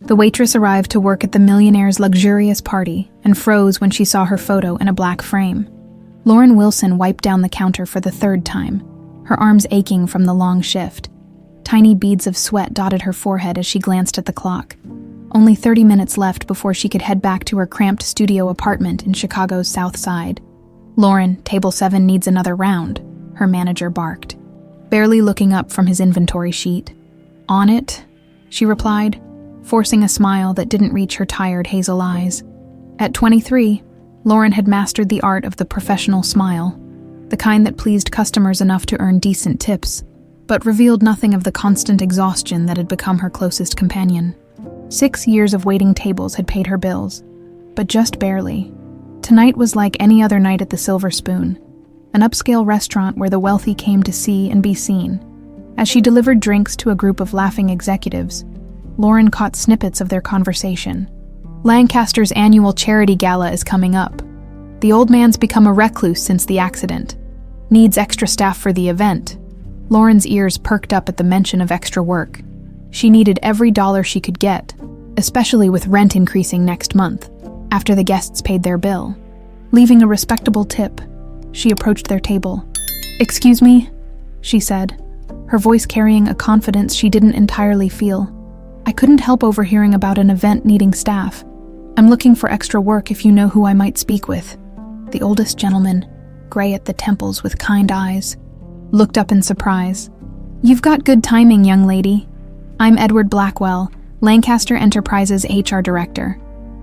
The waitress arrived to work at the Millionaire'S luxurious party and froze when she saw her photo in a black frame. Lauren Wilson wiped down the counter for the third time, her arms aching from the long shift. Tiny beads of sweat dotted her forehead as she glanced at the clock. Only 30 minutes left before she could head back to her cramped studio apartment in Chicago's South Side. "Lauren, table 7 needs another round," her manager barked, barely looking up from his inventory sheet. "On it," she replied, forcing a smile that didn't reach her tired hazel eyes. At 23, Lauren had mastered the art of the professional smile, the kind that pleased customers enough to earn decent tips, but revealed nothing of the constant exhaustion that had become her closest companion. 6 years of waiting tables had paid her bills, but just barely. Tonight was like any other night at the Silver Spoon, an upscale restaurant where the wealthy came to see and be seen. As she delivered drinks to a group of laughing executives, Lauren caught snippets of their conversation. "Lancaster's annual charity gala is coming up. The old man's become a recluse since the accident. Needs extra staff for the event." Lauren's ears perked up at the mention of extra work. She needed every dollar she could get, especially with rent increasing next month, after the guests paid their bill. Leaving a respectable tip, she approached their table. "Excuse me," she said, her voice carrying a confidence she didn't entirely feel. "I couldn't help overhearing about an event needing staff. I'm looking for extra work if you know who I might speak with." The oldest gentleman, gray at the temples with kind eyes, looked up in surprise. "You've got good timing, young lady. I'm Edward Blackwell, Lancaster Enterprises HR Director.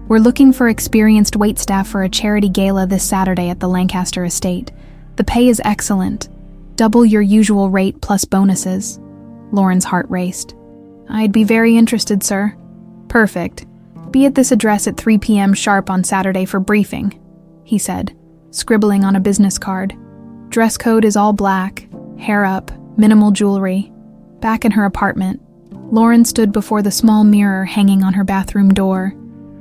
We're looking for experienced waitstaff for a charity gala this Saturday at the Lancaster estate. The pay is excellent. Double your usual rate plus bonuses." Lauren's heart raced. "I'd be very interested, sir." "Perfect. Be at this address at 3 p.m. sharp on Saturday for briefing," he said, scribbling on a business card. Dress code is all black, hair up, minimal jewelry. Back in her apartment, Lauren stood before the small mirror hanging on her bathroom door.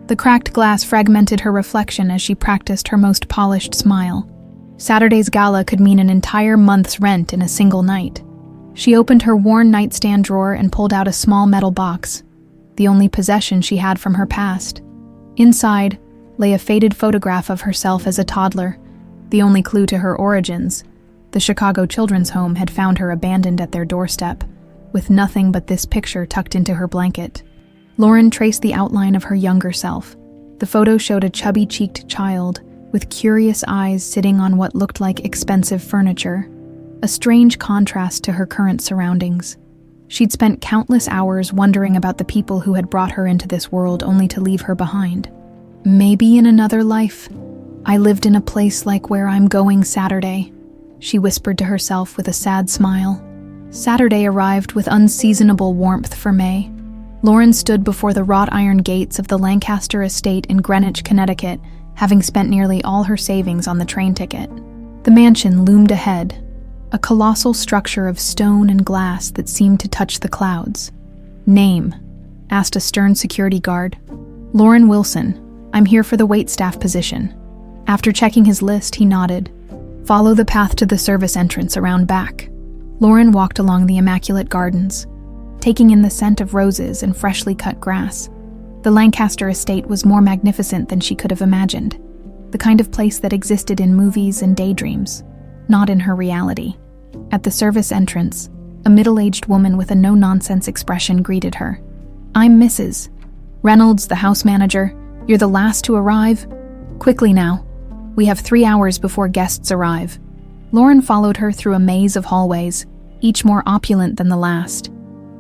The cracked glass fragmented her reflection as she practiced her most polished smile. Saturday's gala could mean an entire month's rent in a single night. She opened her worn nightstand drawer and pulled out a small metal box, the only possession she had from her past. Inside lay a faded photograph of herself as a toddler, the only clue to her origins. The Chicago Children's Home had found her abandoned at their doorstep, with nothing but this picture tucked into her blanket. Lauren traced the outline of her younger self. The photo showed a chubby-cheeked child with curious eyes sitting on what looked like expensive furniture, a strange contrast to her current surroundings. She'd spent countless hours wondering about the people who had brought her into this world only to leave her behind. "Maybe in another life, I lived in a place like where I'm going Saturday," she whispered to herself with a sad smile. Saturday arrived with unseasonable warmth for May. Lauren stood before the wrought iron gates of the Lancaster estate in Greenwich, Connecticut, having spent nearly all her savings on the train ticket. The mansion loomed ahead, a colossal structure of stone and glass that seemed to touch the clouds. "Name?" asked a stern security guard. "Lauren Wilson. I'm here for the waitstaff position." After checking his list, he nodded. "Follow the path to the service entrance around back." Lauren walked along the immaculate gardens, taking in the scent of roses and freshly cut grass. The Lancaster estate was more magnificent than she could have imagined, the kind of place that existed in movies and daydreams, not in her reality. At the service entrance, a middle-aged woman with a no-nonsense expression greeted her. "I'm Mrs. Reynolds, the house manager. You're the last to arrive? Quickly now. We have 3 hours before guests arrive." Lauren followed her through a maze of hallways, each more opulent than the last.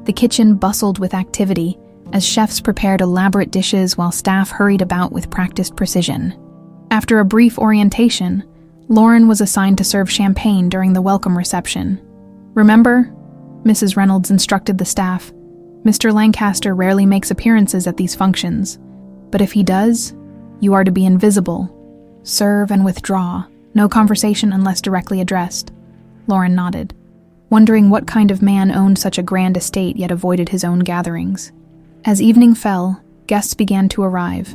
The kitchen bustled with activity as chefs prepared elaborate dishes while staff hurried about with practiced precision. After a brief orientation, Lauren was assigned to serve champagne during the welcome reception. "Remember," Mrs. Reynolds instructed the staff, "Mr. Lancaster rarely makes appearances at these functions, but if he does, you are to be invisible. Serve and withdraw. No conversation unless directly addressed." Lauren nodded, wondering what kind of man owned such a grand estate yet avoided his own gatherings. As evening fell, guests began to arrive,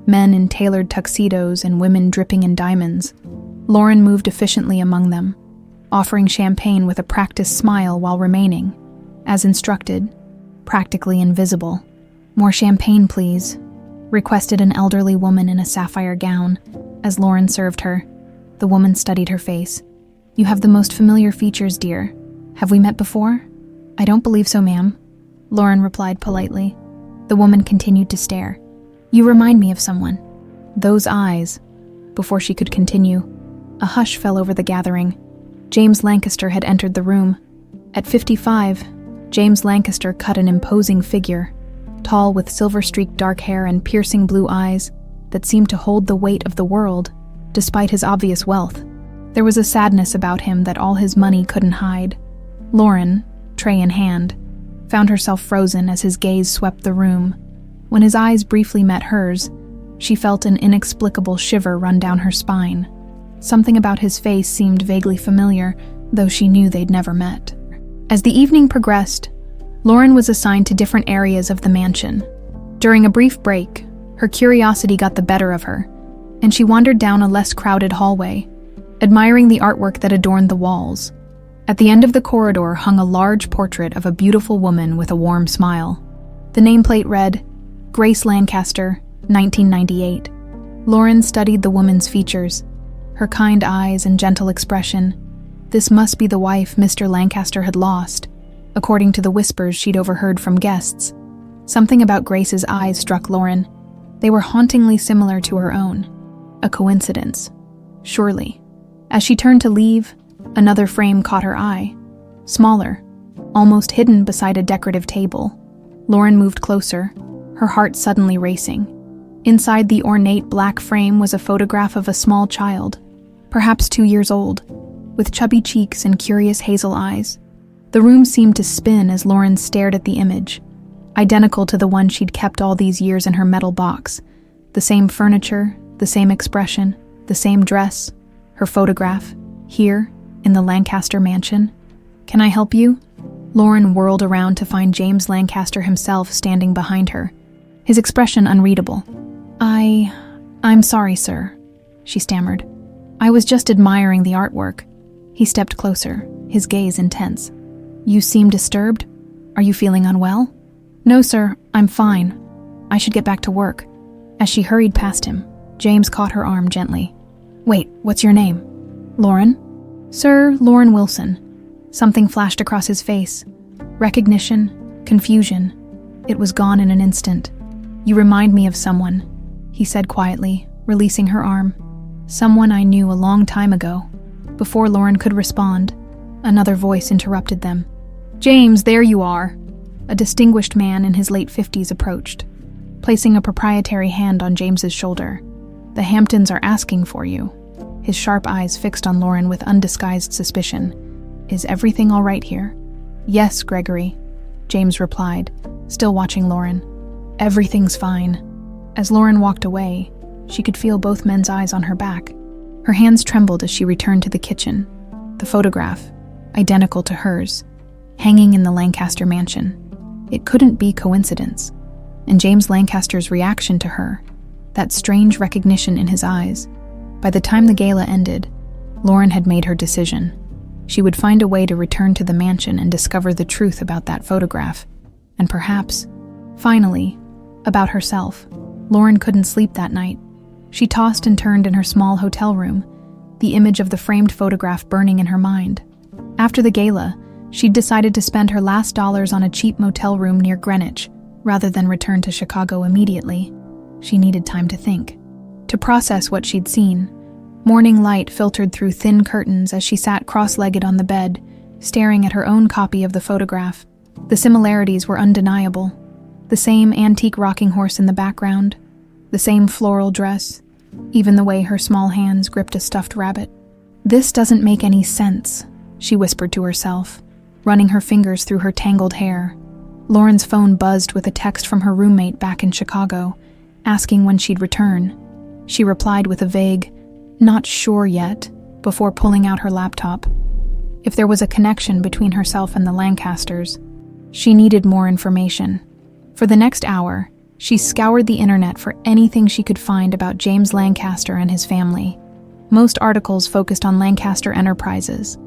men in tailored tuxedos and women dripping in diamonds. Lauren moved efficiently among them, offering champagne with a practiced smile while remaining, as instructed, practically invisible. "More champagne, please," requested an elderly woman in a sapphire gown. As Lauren served her, the woman studied her face. "You have the most familiar features, dear. Have we met before?" "I don't believe so, ma'am," Lauren replied politely. The woman continued to stare. "You remind me of someone." "Those eyes." Before she could continue, a hush fell over the gathering. James Lancaster had entered the room. At 55, James Lancaster cut an imposing figure, tall with silver-streaked dark hair and piercing blue eyes that seemed to hold the weight of the world, despite his obvious wealth. There was a sadness about him that all his money couldn't hide. Lauren, tray in hand, found herself frozen as his gaze swept the room. When his eyes briefly met hers, she felt an inexplicable shiver run down her spine. Something about his face seemed vaguely familiar, though she knew they'd never met. As the evening progressed, Lauren was assigned to different areas of the mansion. During a brief break, her curiosity got the better of her, and she wandered down a less crowded hallway, admiring the artwork that adorned the walls. At the end of the corridor hung a large portrait of a beautiful woman with a warm smile. The nameplate read, "Grace Lancaster, 1998. Lauren studied the woman's features, her kind eyes and gentle expression. This must be the wife Mr. Lancaster had lost, according to the whispers she'd overheard from guests. Something about Grace's eyes struck Lauren. They were hauntingly similar to her own. A coincidence. Surely. As she turned to leave, another frame caught her eye. Smaller, almost hidden beside a decorative table. Lauren moved closer, her heart suddenly racing. Inside the ornate black frame was a photograph of a small child, perhaps 2 years old, with chubby cheeks and curious hazel eyes. The room seemed to spin as Lauren stared at the image, identical to the one she'd kept all these years in her metal box. The same furniture, the same expression, the same dress, her photograph, here, in the Lancaster mansion. "Can I help you?" Lauren whirled around to find James Lancaster himself standing behind her, his expression unreadable. I'm sorry, sir," she stammered. "I was just admiring the artwork." He stepped closer, his gaze intense. "You seem disturbed? Are you feeling unwell?" "No, sir, I'm fine. I should get back to work." As she hurried past him, James caught her arm gently. "Wait, what's your name?" "Lauren?" "Sir, Lauren Wilson." Something flashed across his face. Recognition, confusion. It was gone in an instant. "You remind me of someone," he said quietly, releasing her arm. "Someone I knew a long time ago." Before Lauren could respond, another voice interrupted them. "James, there you are." A distinguished man in his late 50s approached, placing a proprietary hand on James's shoulder. "The Hamptons are asking for you." His sharp eyes fixed on Lauren with undisguised suspicion. "Is everything all right here?" "Yes, Gregory," James replied, still watching Lauren. "Everything's fine." As Lauren walked away, she could feel both men's eyes on her back. Her hands trembled as she returned to the kitchen. The photograph, identical to hers, hanging in the Lancaster mansion. It couldn't be coincidence. And James Lancaster's reaction to her, that strange recognition in his eyes. By the time the gala ended, Lauren had made her decision. She would find a way to return to the mansion and discover the truth about that photograph. And perhaps, finally, about herself. Lauren couldn't sleep that night. She tossed and turned in her small hotel room, the image of the framed photograph burning in her mind. After the gala, she'd decided to spend her last dollars on a cheap motel room near Greenwich, rather than return to Chicago immediately. She needed time to think, to process what she'd seen. Morning light filtered through thin curtains as she sat cross-legged on the bed, staring at her own copy of the photograph. The similarities were undeniable. The same antique rocking horse in the background, the same floral dress, even the way her small hands gripped a stuffed rabbit. "This doesn't make any sense," she whispered to herself, running her fingers through her tangled hair. Lauren's phone buzzed with a text from her roommate back in Chicago, asking when she'd return. She replied with a vague, "Not sure yet," before pulling out her laptop. If there was a connection between herself and the Lancasters, she needed more information. For the next hour, she scoured the internet for anything she could find about James Lancaster and his family. Most articles focused on Lancaster Enterprises,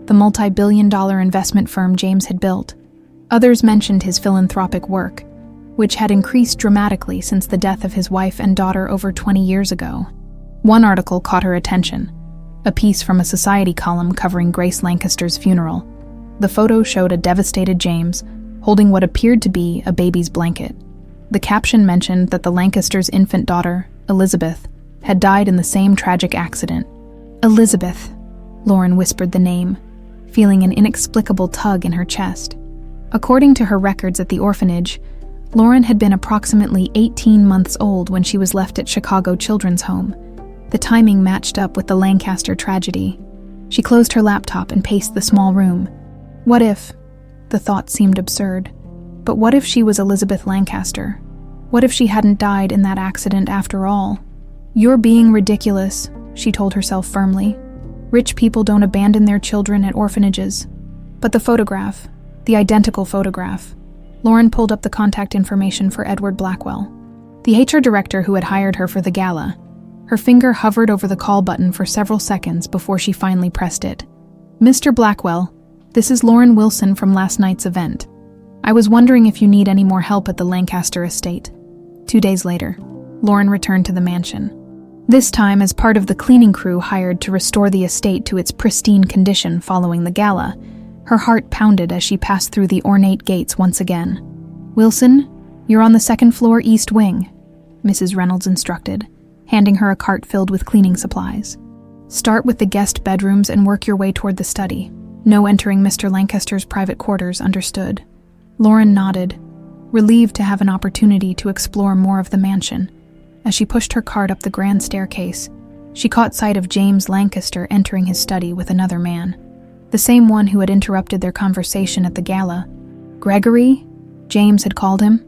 the multi-billion-dollar investment firm James had built. Others mentioned his philanthropic work, which had increased dramatically since the death of his wife and daughter over 20 years ago. One article caught her attention, a piece from a society column covering Grace Lancaster's funeral. The photo showed a devastated James holding what appeared to be a baby's blanket. The caption mentioned that the Lancasters' infant daughter, Elizabeth, had died in the same tragic accident. Elizabeth, Lauren whispered the name, feeling an inexplicable tug in her chest. According to her records at the orphanage, Lauren had been approximately 18 months old when she was left at Chicago Children's Home. The timing matched up with the Lancaster tragedy. She closed her laptop and paced the small room. What if? The thought seemed absurd. But what if she was Elizabeth Lancaster? What if she hadn't died in that accident after all? "You're being ridiculous," she told herself firmly. "Rich people don't abandon their children at orphanages." But the photograph, the identical photograph. Lauren pulled up the contact information for Edward Blackwell, the HR director who had hired her for the gala. Her finger hovered over the call button for several seconds before she finally pressed it. "Mr. Blackwell, this is Lauren Wilson from last night's event. I was wondering if you need any more help at the Lancaster estate." 2 days later, Lauren returned to the mansion. This time as part of the cleaning crew hired to restore the estate to its pristine condition following the gala. Her heart pounded as she passed through the ornate gates once again. "Wilson, you're on the second floor east wing," Mrs. Reynolds instructed, handing her a cart filled with cleaning supplies. "Start with the guest bedrooms and work your way toward the study. No entering Mr. Lancaster's private quarters, understood." Lauren nodded, relieved to have an opportunity to explore more of the mansion. As she pushed her cart up the grand staircase, she caught sight of James Lancaster entering his study with another man, the same one who had interrupted their conversation at the gala. Gregory? James had called him.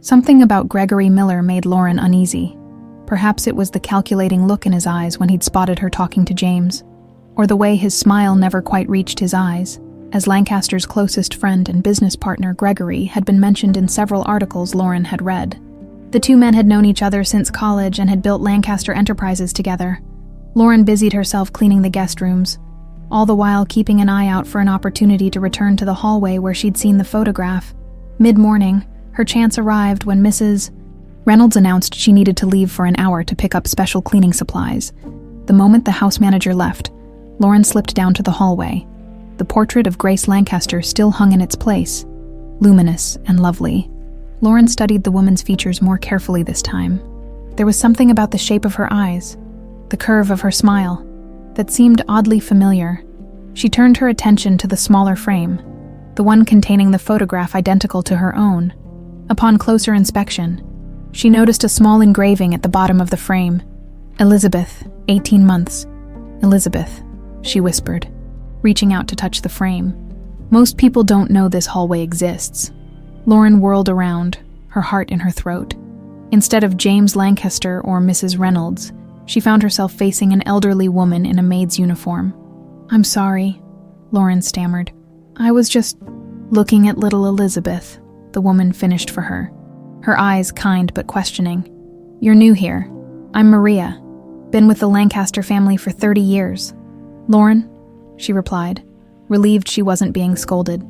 Something about Gregory Miller made Lauren uneasy. Perhaps it was the calculating look in his eyes when he'd spotted her talking to James, or the way his smile never quite reached his eyes, as Lancaster's closest friend and business partner Gregory had been mentioned in several articles Lauren had read. The two men had known each other since college and had built Lancaster Enterprises together. Lauren busied herself cleaning the guest rooms, all the while keeping an eye out for an opportunity to return to the hallway where she'd seen the photograph. Mid-morning, her chance arrived when Mrs. Reynolds announced she needed to leave for an hour to pick up special cleaning supplies. The moment the house manager left, Lauren slipped down to the hallway. The portrait of Grace Lancaster still hung in its place, luminous and lovely. Lauren studied the woman's features more carefully this time. There was something about the shape of her eyes, the curve of her smile, that seemed oddly familiar. She turned her attention to the smaller frame, the one containing the photograph identical to her own. Upon closer inspection, she noticed a small engraving at the bottom of the frame. "Elizabeth, 18 months. Elizabeth," she whispered, reaching out to touch the frame. Most people don't know this hallway exists. Lauren whirled around, her heart in her throat. Instead of James Lancaster or Mrs. Reynolds, she found herself facing an elderly woman in a maid's uniform. "I'm sorry," Lauren stammered. "I was just looking at little Elizabeth," the woman finished for her, her eyes kind but questioning. "You're new here. I'm Maria. Been with the Lancaster family for 30 years. "Lauren," she replied, relieved she wasn't being scolded.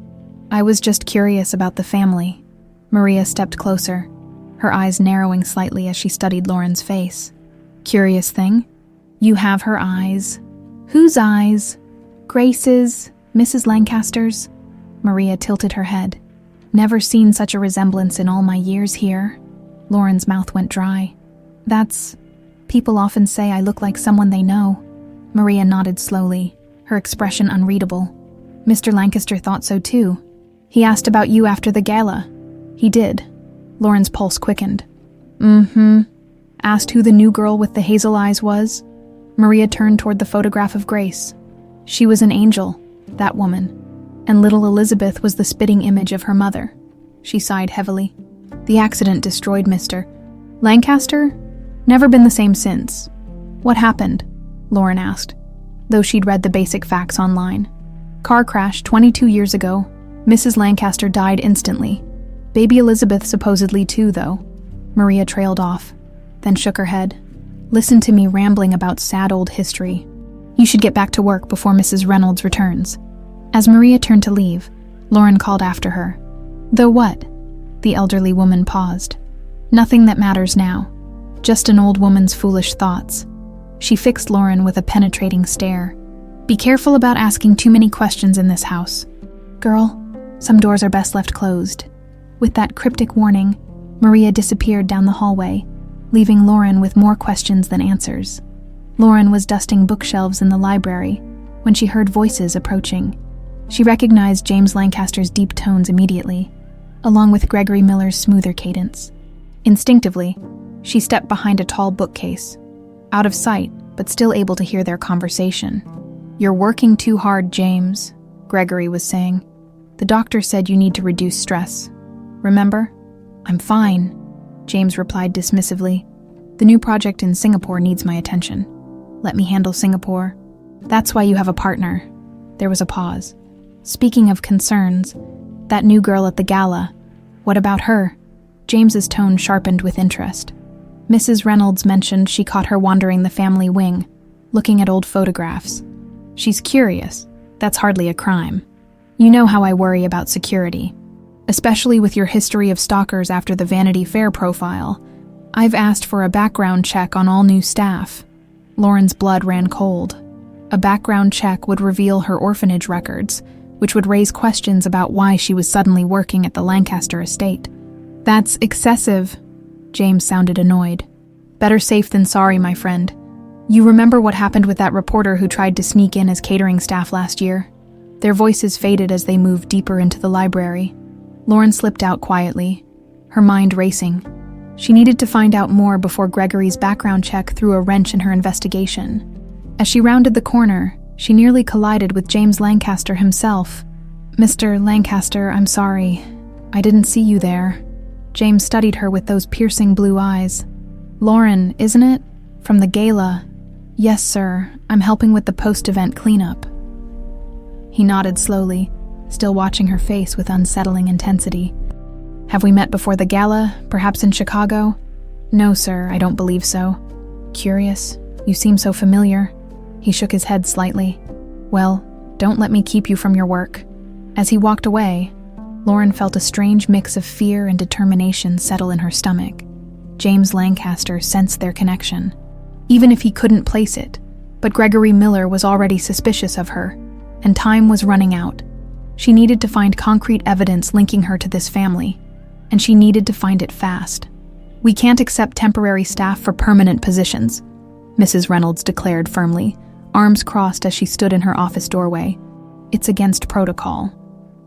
"I was just curious about the family." Maria stepped closer, her eyes narrowing slightly as she studied Lauren's face. "Curious thing? You have her eyes." "Whose eyes?" "Grace's, Mrs. Lancaster's." Maria tilted her head. "Never seen such a resemblance in all my years here." Lauren's mouth went dry. People often say I look like someone they know." Maria nodded slowly, her expression unreadable. "Mr. Lancaster thought so too. He asked about you after the gala." "He did." Lauren's pulse quickened. Asked who the new girl with the hazel eyes was. Maria turned toward the photograph of Grace. She was an angel, that woman, and little Elizabeth was the spitting image of her mother. She sighed heavily. "The accident destroyed Mr. Lancaster? Never been the same since." "What happened?" Lauren asked, though she'd read the basic facts online. "Car crash 22 years ago. Mrs. Lancaster died instantly. Baby Elizabeth supposedly too, though." Maria trailed off, then shook her head. "Listen to me rambling about sad old history. You should get back to work before Mrs. Reynolds returns." As Maria turned to leave, Lauren called after her. "Though what?" The elderly woman paused. Nothing that matters now. Just an old woman's foolish thoughts. She fixed Lauren with a penetrating stare. Be careful about asking too many questions in this house. Girl, some doors are best left closed. With that cryptic warning, Maria disappeared down the hallway, leaving Lauren with more questions than answers. Lauren was dusting bookshelves in the library when she heard voices approaching. She recognized James Lancaster's deep tones immediately, along with Gregory Miller's smoother cadence. Instinctively, she stepped behind a tall bookcase, out of sight, but still able to hear their conversation. You're working too hard, James, Gregory was saying. The doctor said you need to reduce stress. Remember? I'm fine, James replied dismissively. The new project in Singapore needs my attention. Let me handle Singapore. That's why you have a partner. There was a pause. Speaking of concerns, that new girl at the gala, what about her? James's tone sharpened with interest. Mrs. Reynolds mentioned she caught her wandering the family wing, looking at old photographs. She's curious. That's hardly a crime. You know how I worry about security, especially with your history of stalkers after the Vanity Fair profile. I've asked for a background check on all new staff. Lauren's blood ran cold. A background check would reveal her orphanage records, which would raise questions about why she was suddenly working at the Lancaster estate. That's excessive. James sounded annoyed. Better safe than sorry, my friend. You remember what happened with that reporter who tried to sneak in as catering staff last year? Their voices faded as they moved deeper into the library. Lauren slipped out quietly, her mind racing. She needed to find out more before Gregory's background check threw a wrench in her investigation. As she rounded the corner, she nearly collided with James Lancaster himself. Mr. Lancaster, I'm sorry. I didn't see you there. James studied her with those piercing blue eyes. Lauren, isn't it? From the gala. Yes, sir. I'm helping with the post-event cleanup. He nodded slowly, still watching her face with unsettling intensity. Have we met before the gala, perhaps in Chicago? No, sir, I don't believe so. Curious? You seem so familiar. He shook his head slightly. Well, don't let me keep you from your work. As he walked away, Lauren felt a strange mix of fear and determination settle in her stomach. James Lancaster sensed their connection, even if he couldn't place it. But Gregory Miller was already suspicious of her, and time was running out. She needed to find concrete evidence linking her to this family, and she needed to find it fast. We can't accept temporary staff for permanent positions, Mrs. Reynolds declared firmly, arms crossed as she stood in her office doorway. It's against protocol.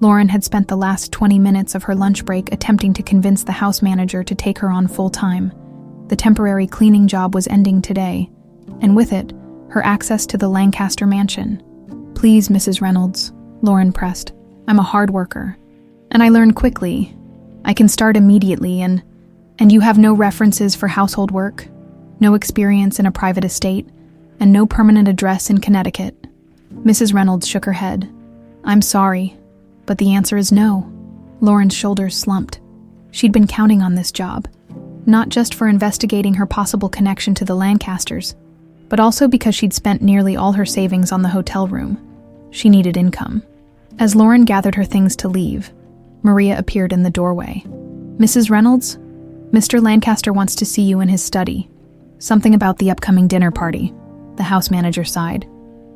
Lauren had spent the last 20 minutes of her lunch break attempting to convince the house manager to take her on full-time. The temporary cleaning job was ending today, and with it, her access to the Lancaster mansion. Please, Mrs. Reynolds, Lauren pressed. I'm a hard worker, and I learn quickly. I can start immediately, and you have no references for household work, no experience in a private estate, and no permanent address in Connecticut. Mrs. Reynolds shook her head. I'm sorry, but the answer is no. Lauren's shoulders slumped. She'd been counting on this job, not just for investigating her possible connection to the Lancasters, but also because she'd spent nearly all her savings on the hotel room. She needed income. As Lauren gathered her things to leave, Maria appeared in the doorway. Mrs. Reynolds, Mr. Lancaster wants to see you in his study. Something about the upcoming dinner party. The house manager sighed.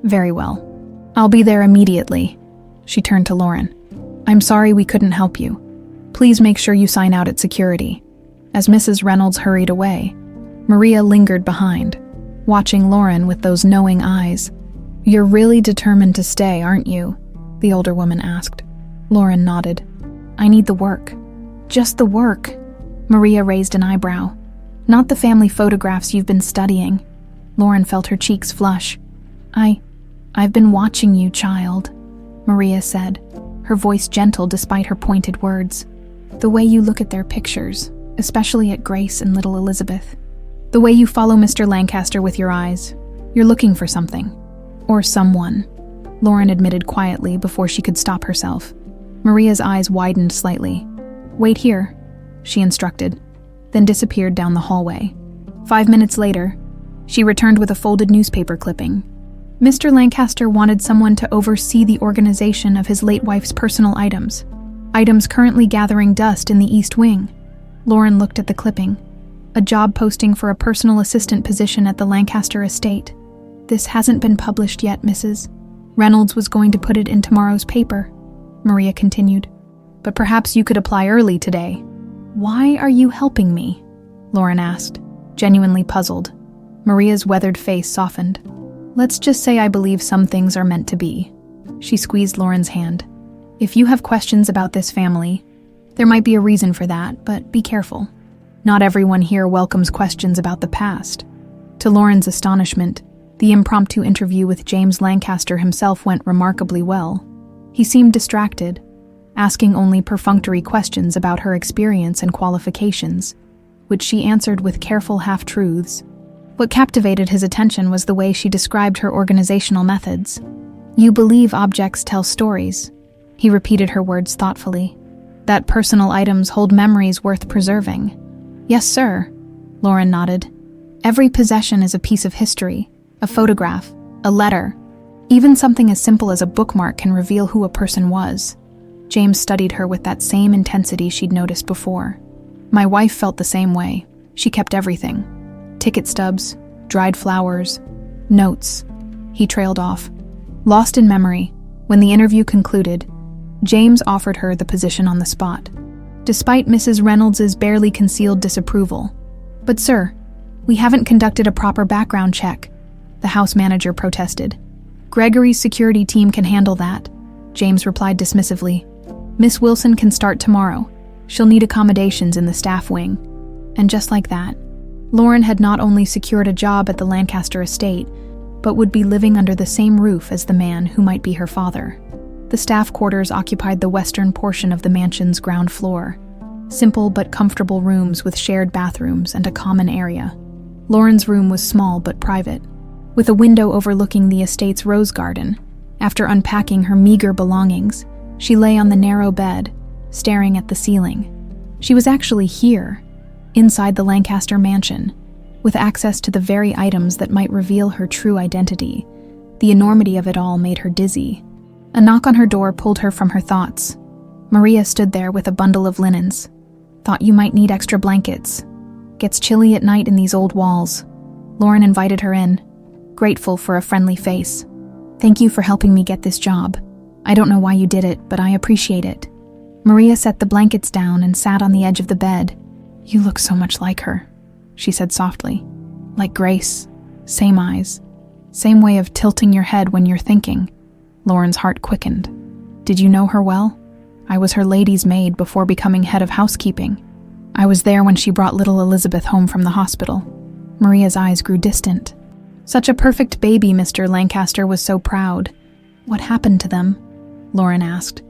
Very well. I'll be there immediately. She turned to Lauren. I'm sorry we couldn't help you. Please make sure you sign out at security. As Mrs. Reynolds hurried away, Maria lingered behind, watching Lauren with those knowing eyes. You're really determined to stay, aren't you? The older woman asked. Lauren nodded. I need the work. Just the work. Maria raised an eyebrow. Not the family photographs you've been studying. Lauren felt her cheeks flush. I've been watching you, child, Maria said, her voice gentle despite her pointed words. The way you look at their pictures, especially at Grace and little Elizabeth. The way you follow Mr. Lancaster with your eyes. You're looking for something. Or someone, Lauren admitted quietly before she could stop herself. Maria's eyes widened slightly. Wait here, she instructed, then disappeared down the hallway. 5 minutes later, she returned with a folded newspaper clipping. Mr. Lancaster wanted someone to oversee the organization of his late wife's personal items. Items currently gathering dust in the East Wing. Lauren looked at the clipping. A job posting for a personal assistant position at the Lancaster estate. This hasn't been published yet, Mrs. Reynolds was going to put it in tomorrow's paper, Maria continued. But perhaps you could apply early today. Why are you helping me? Lauren asked, genuinely puzzled. Maria's weathered face softened. Let's just say I believe some things are meant to be. She squeezed Lauren's hand. If you have questions about this family, there might be a reason for that, but be careful. Not everyone here welcomes questions about the past. To Lauren's astonishment, the impromptu interview with James Lancaster himself went remarkably well. He seemed distracted, asking only perfunctory questions about her experience and qualifications, which she answered with careful half-truths. What captivated his attention was the way she described her organizational methods. You believe objects tell stories. He repeated her words thoughtfully. That personal items hold memories worth preserving. Yes, sir, Lauren nodded. Every possession is a piece of history, a photograph, a letter. Even something as simple as a bookmark can reveal who a person was. James studied her with that same intensity she'd noticed before. My wife felt the same way. She kept everything. Ticket stubs, dried flowers, notes. He trailed off. Lost in memory, when the interview concluded, James offered her the position on the spot, despite Mrs. Reynolds's barely concealed disapproval. But sir, we haven't conducted a proper background check, the house manager protested. Gregory's security team can handle that, James replied dismissively. Miss Wilson can start tomorrow. She'll need accommodations in the staff wing. And just like that, Lauren had not only secured a job at the Lancaster estate, but would be living under the same roof as the man who might be her father. The staff quarters occupied the western portion of the mansion's ground floor. Simple but comfortable rooms with shared bathrooms and a common area. Lauren's room was small but private, with a window overlooking the estate's rose garden. After unpacking her meager belongings, she lay on the narrow bed, staring at the ceiling. She was actually here, inside the Lancaster mansion, with access to the very items that might reveal her true identity. The enormity of it all made her dizzy. A knock on her door pulled her from her thoughts. Maria stood there with a bundle of linens. Thought you might need extra blankets. Gets chilly at night in these old walls. Lauren invited her in, grateful for a friendly face. Thank you for helping me get this job. I don't know why you did it, but I appreciate it. Maria set the blankets down and sat on the edge of the bed. You look so much like her, she said softly. Like Grace. Same eyes. Same way of tilting your head when you're thinking. Lauren's heart quickened. Did you know her well? I was her lady's maid before becoming head of housekeeping. I was there when she brought little Elizabeth home from the hospital. Maria's eyes grew distant. Such a perfect baby, Mr. Lancaster was so proud. What happened to them? Lauren asked.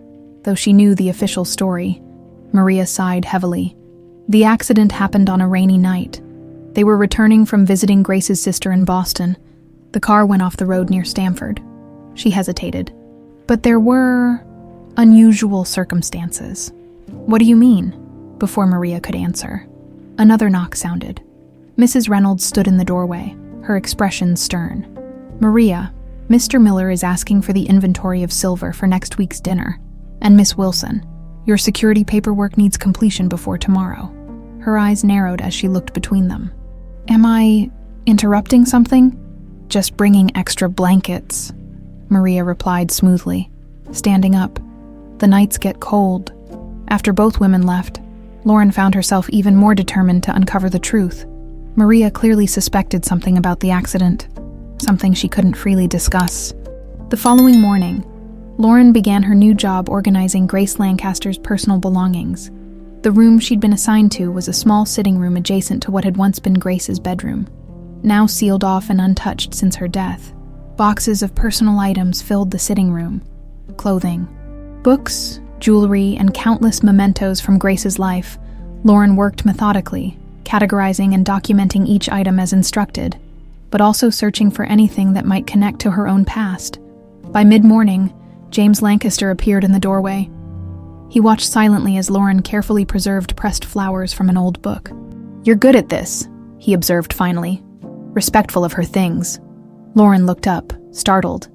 Though she knew the official story, Maria sighed heavily. The accident happened on a rainy night. They were returning from visiting Grace's sister in Boston. The car went off the road near Stamford. She hesitated. But there were unusual circumstances. What do you mean? Before Maria could answer, another knock sounded. Mrs. Reynolds stood in the doorway, her expression stern. Maria, Mr. Miller is asking for the inventory of silver for next week's dinner. And Miss Wilson, your security paperwork needs completion before tomorrow. Her eyes narrowed as she looked between them. Am I interrupting something? Just bringing extra blankets, Maria replied smoothly, standing up. The nights get cold. After both women left, Lauren found herself even more determined to uncover the truth. Maria clearly suspected something about the accident, something she couldn't freely discuss. The following morning, Lauren began her new job organizing Grace Lancaster's personal belongings. The room she'd been assigned to was a small sitting room adjacent to what had once been Grace's bedroom, now sealed off and untouched since her death. Boxes of personal items filled the sitting room. Clothing, books, jewelry, and countless mementos from Grace's life. Lauren worked methodically, categorizing and documenting each item as instructed, but also searching for anything that might connect to her own past. By mid-morning, James Lancaster appeared in the doorway. He watched silently as Lauren carefully preserved pressed flowers from an old book. You're good at this, he observed finally, respectful of her things. Lauren looked up, startled.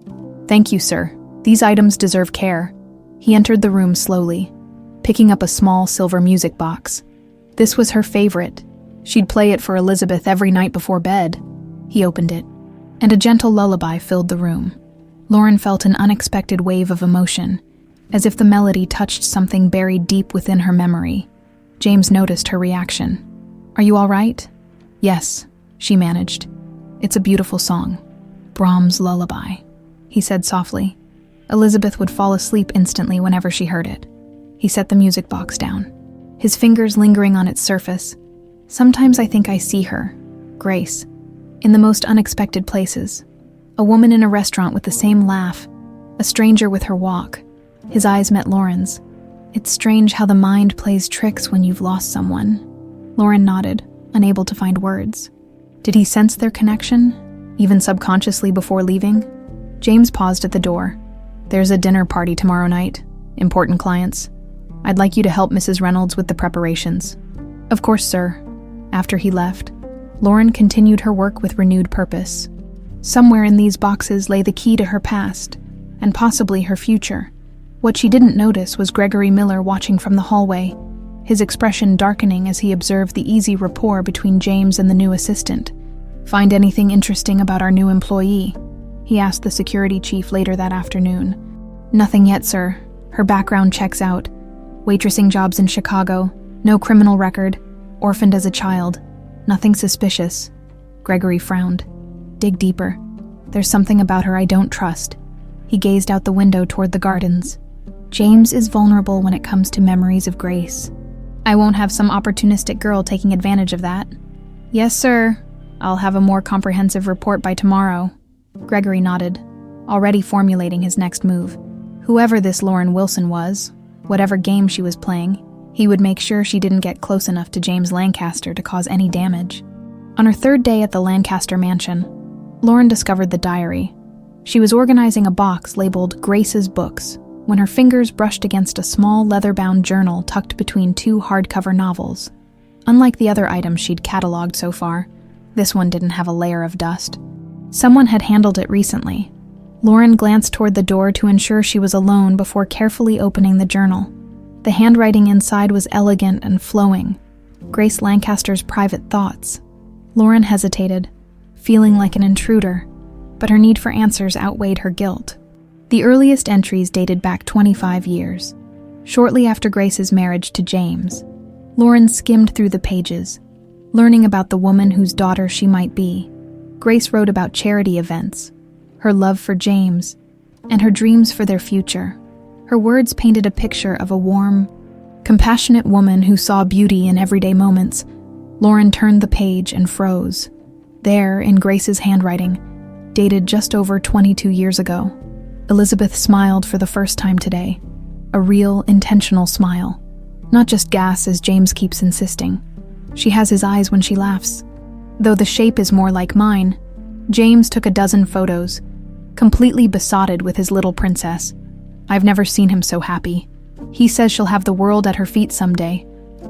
Thank you, sir. These items deserve care. He entered the room slowly. picking up a small silver music box. This was her favorite. She'd play it for Elizabeth every night before bed. He opened it, and a gentle lullaby filled the room. Lauren felt an unexpected wave of emotion, as if the melody touched something buried deep within her memory. James noticed her reaction. "Are you all right?" "Yes," she managed. "It's a beautiful song. Brahms' lullaby," he said softly. Elizabeth would fall asleep instantly whenever she heard it. He set the music box down, his fingers lingering on its surface. "Sometimes I think I see her, Grace, in the most unexpected places. A woman in a restaurant with the same laugh, a stranger with her walk." His eyes met Lauren's. "It's strange how the mind plays tricks when you've lost someone." Lauren nodded, unable to find words. Did he sense their connection, even subconsciously before leaving? James paused at the door. "There's a dinner party tomorrow night. Important clients. I'd like you to help Mrs. Reynolds with the preparations." "Of course, sir." After he left, Lauren continued her work with renewed purpose. Somewhere in these boxes lay the key to her past, and possibly her future. What she didn't notice was Gregory Miller watching from the hallway, his expression darkening as he observed the easy rapport between James and the new assistant. "Find anything interesting about our new employee?" he asked the security chief later that afternoon. "Nothing yet, sir. Her background checks out. Waitressing jobs in Chicago, no criminal record, orphaned as a child. Nothing suspicious." Gregory frowned. "Dig deeper. There's something about her I don't trust." He gazed out the window toward the gardens. "James is vulnerable when it comes to memories of Grace. I won't have some opportunistic girl taking advantage of that." "Yes, sir. I'll have a more comprehensive report by tomorrow." Gregory nodded, already formulating his next move. Whoever this Lauren Wilson was, whatever game she was playing, he would make sure she didn't get close enough to James Lancaster to cause any damage. On her third day at the Lancaster mansion, Lauren discovered the diary. She was organizing a box labeled Grace's Books when her fingers brushed against a small leather-bound journal tucked between two hardcover novels. Unlike the other items she'd cataloged so far, this one didn't have a layer of dust. Someone had handled it recently. Lauren glanced toward the door to ensure she was alone before carefully opening the journal. The handwriting inside was elegant and flowing, Grace Lancaster's private thoughts. Lauren hesitated, feeling like an intruder, but her need for answers outweighed her guilt. The earliest entries dated back 25 years, shortly after Grace's marriage to James. Lauren skimmed through the pages, learning about the woman whose daughter she might be. Grace wrote about charity events, her love for James, and her dreams for their future. Her words painted a picture of a warm, compassionate woman who saw beauty in everyday moments. Lauren turned the page and froze. There, in Grace's handwriting, dated just over 22 years ago, Elizabeth smiled for the first time today. A real, intentional smile. Not just gas, as James keeps insisting. She has his eyes when she laughs. Though the shape is more like mine, James took a dozen photos, completely besotted with his little princess. I've never seen him so happy. He says she'll have the world at her feet someday,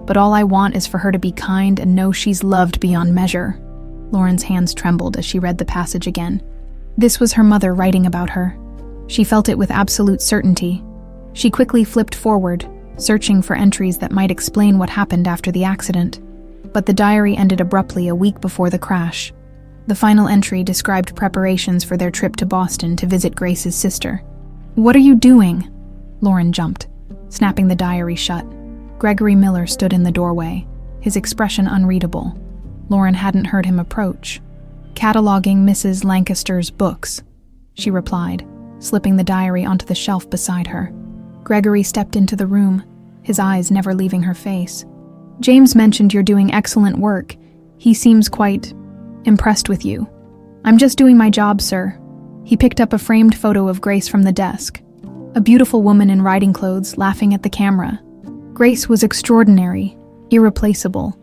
but all I want is for her to be kind and know she's loved beyond measure. Lauren's hands trembled as she read the passage again. This was her mother writing about her. She felt it with absolute certainty. She quickly flipped forward, searching for entries that might explain what happened after the accident. But the diary ended abruptly a week before the crash. The final entry described preparations for their trip to Boston to visit Grace's sister. "What are you doing?" Lauren jumped, snapping the diary shut. Gregory Miller stood in the doorway, his expression unreadable. Lauren hadn't heard him approach. "Cataloging Mrs. Lancaster's books," she replied, slipping the diary onto the shelf beside her. Gregory stepped into the room, his eyes never leaving her face. "James mentioned you're doing excellent work. He seems quite impressed with you." "I'm just doing my job, sir." He picked up a framed photo of Grace from the desk. A beautiful woman in riding clothes, laughing at the camera. Grace was extraordinary, irreplaceable.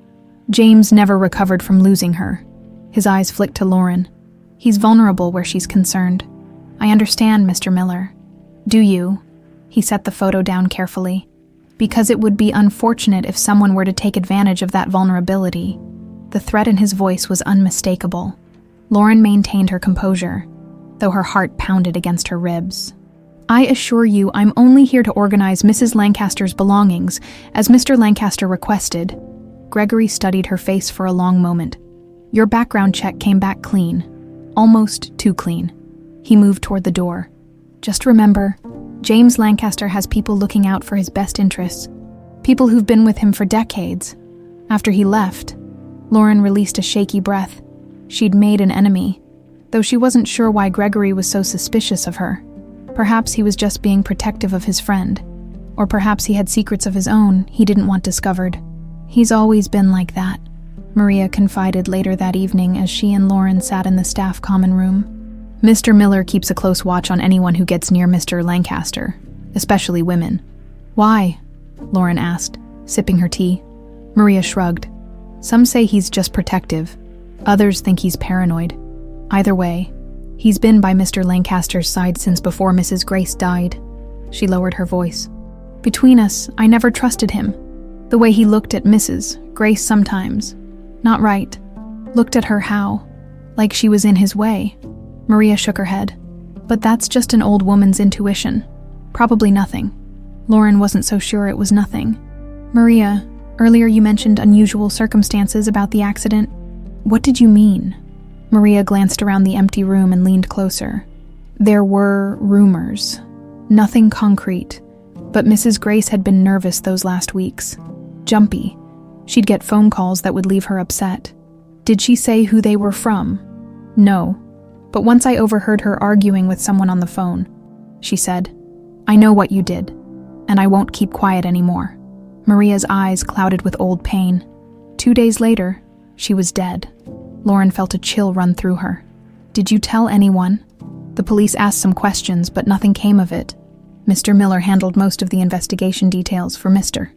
James never recovered from losing her. His eyes flicked to Lauren. "He's vulnerable where she's concerned." "I understand, Mr. Miller." "Do you?" He set the photo down carefully. "Because it would be unfortunate if someone were to take advantage of that vulnerability." The threat in his voice was unmistakable. Lauren maintained her composure, though her heart pounded against her ribs. I assure you I'm only here to organize Mrs. Lancaster's belongings, as Mr. Lancaster requested. Gregory studied her face for a long moment. Your background check came back clean. Almost too clean. He moved toward the door. Just remember, James Lancaster has people looking out for his best interests. People who've been with him for decades. After he left, Lauren released a shaky breath. She'd made an enemy, though she wasn't sure why Gregory was so suspicious of her. Perhaps he was just being protective of his friend, or perhaps he had secrets of his own he didn't want discovered. He's always been like that, Maria confided later that evening as she and Lauren sat in the staff common room. Mr. Miller keeps a close watch on anyone who gets near Mr. Lancaster, especially women. Why? Lauren asked, sipping her tea. Maria shrugged. Some say he's just protective. Others think he's paranoid. Either way, he's been by Mr. Lancaster's side since before Mrs. Grace died. She lowered her voice. Between us, I never trusted him. The way he looked at Mrs. Grace sometimes. Not right. Looked at her how? Like she was in his way. Maria shook her head. But that's just an old woman's intuition. Probably nothing. Lauren wasn't so sure it was nothing. Maria, earlier you mentioned unusual circumstances about the accident. What did you mean? Maria glanced around the empty room and leaned closer. There were rumors. Nothing concrete. But Mrs. Grace had been nervous those last weeks. Jumpy. She'd get phone calls that would leave her upset. Did she say who they were from? No. But once I overheard her arguing with someone on the phone. She said, I know what you did, and I won't keep quiet anymore. Maria's eyes clouded with old pain. 2 days later, she was dead. Lauren felt a chill run through her. Did you tell anyone? The police asked some questions, but nothing came of it. Mr. Miller handled most of the investigation details for Mr.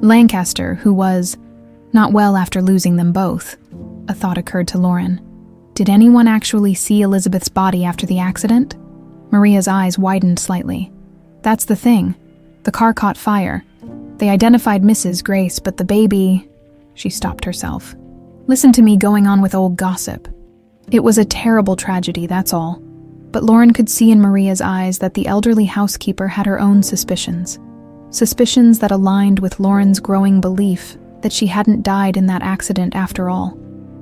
Lancaster, who was not well after losing them both. A thought occurred to Lauren. Did anyone actually see Elizabeth's body after the accident? Maria's eyes widened slightly. That's the thing. The car caught fire. They identified Mrs. Grace, but the baby... She stopped herself. Listen to me going on with old gossip. It was a terrible tragedy, that's all. But Lauren could see in Maria's eyes that the elderly housekeeper had her own suspicions. Suspicions that aligned with Lauren's growing belief that she hadn't died in that accident after all.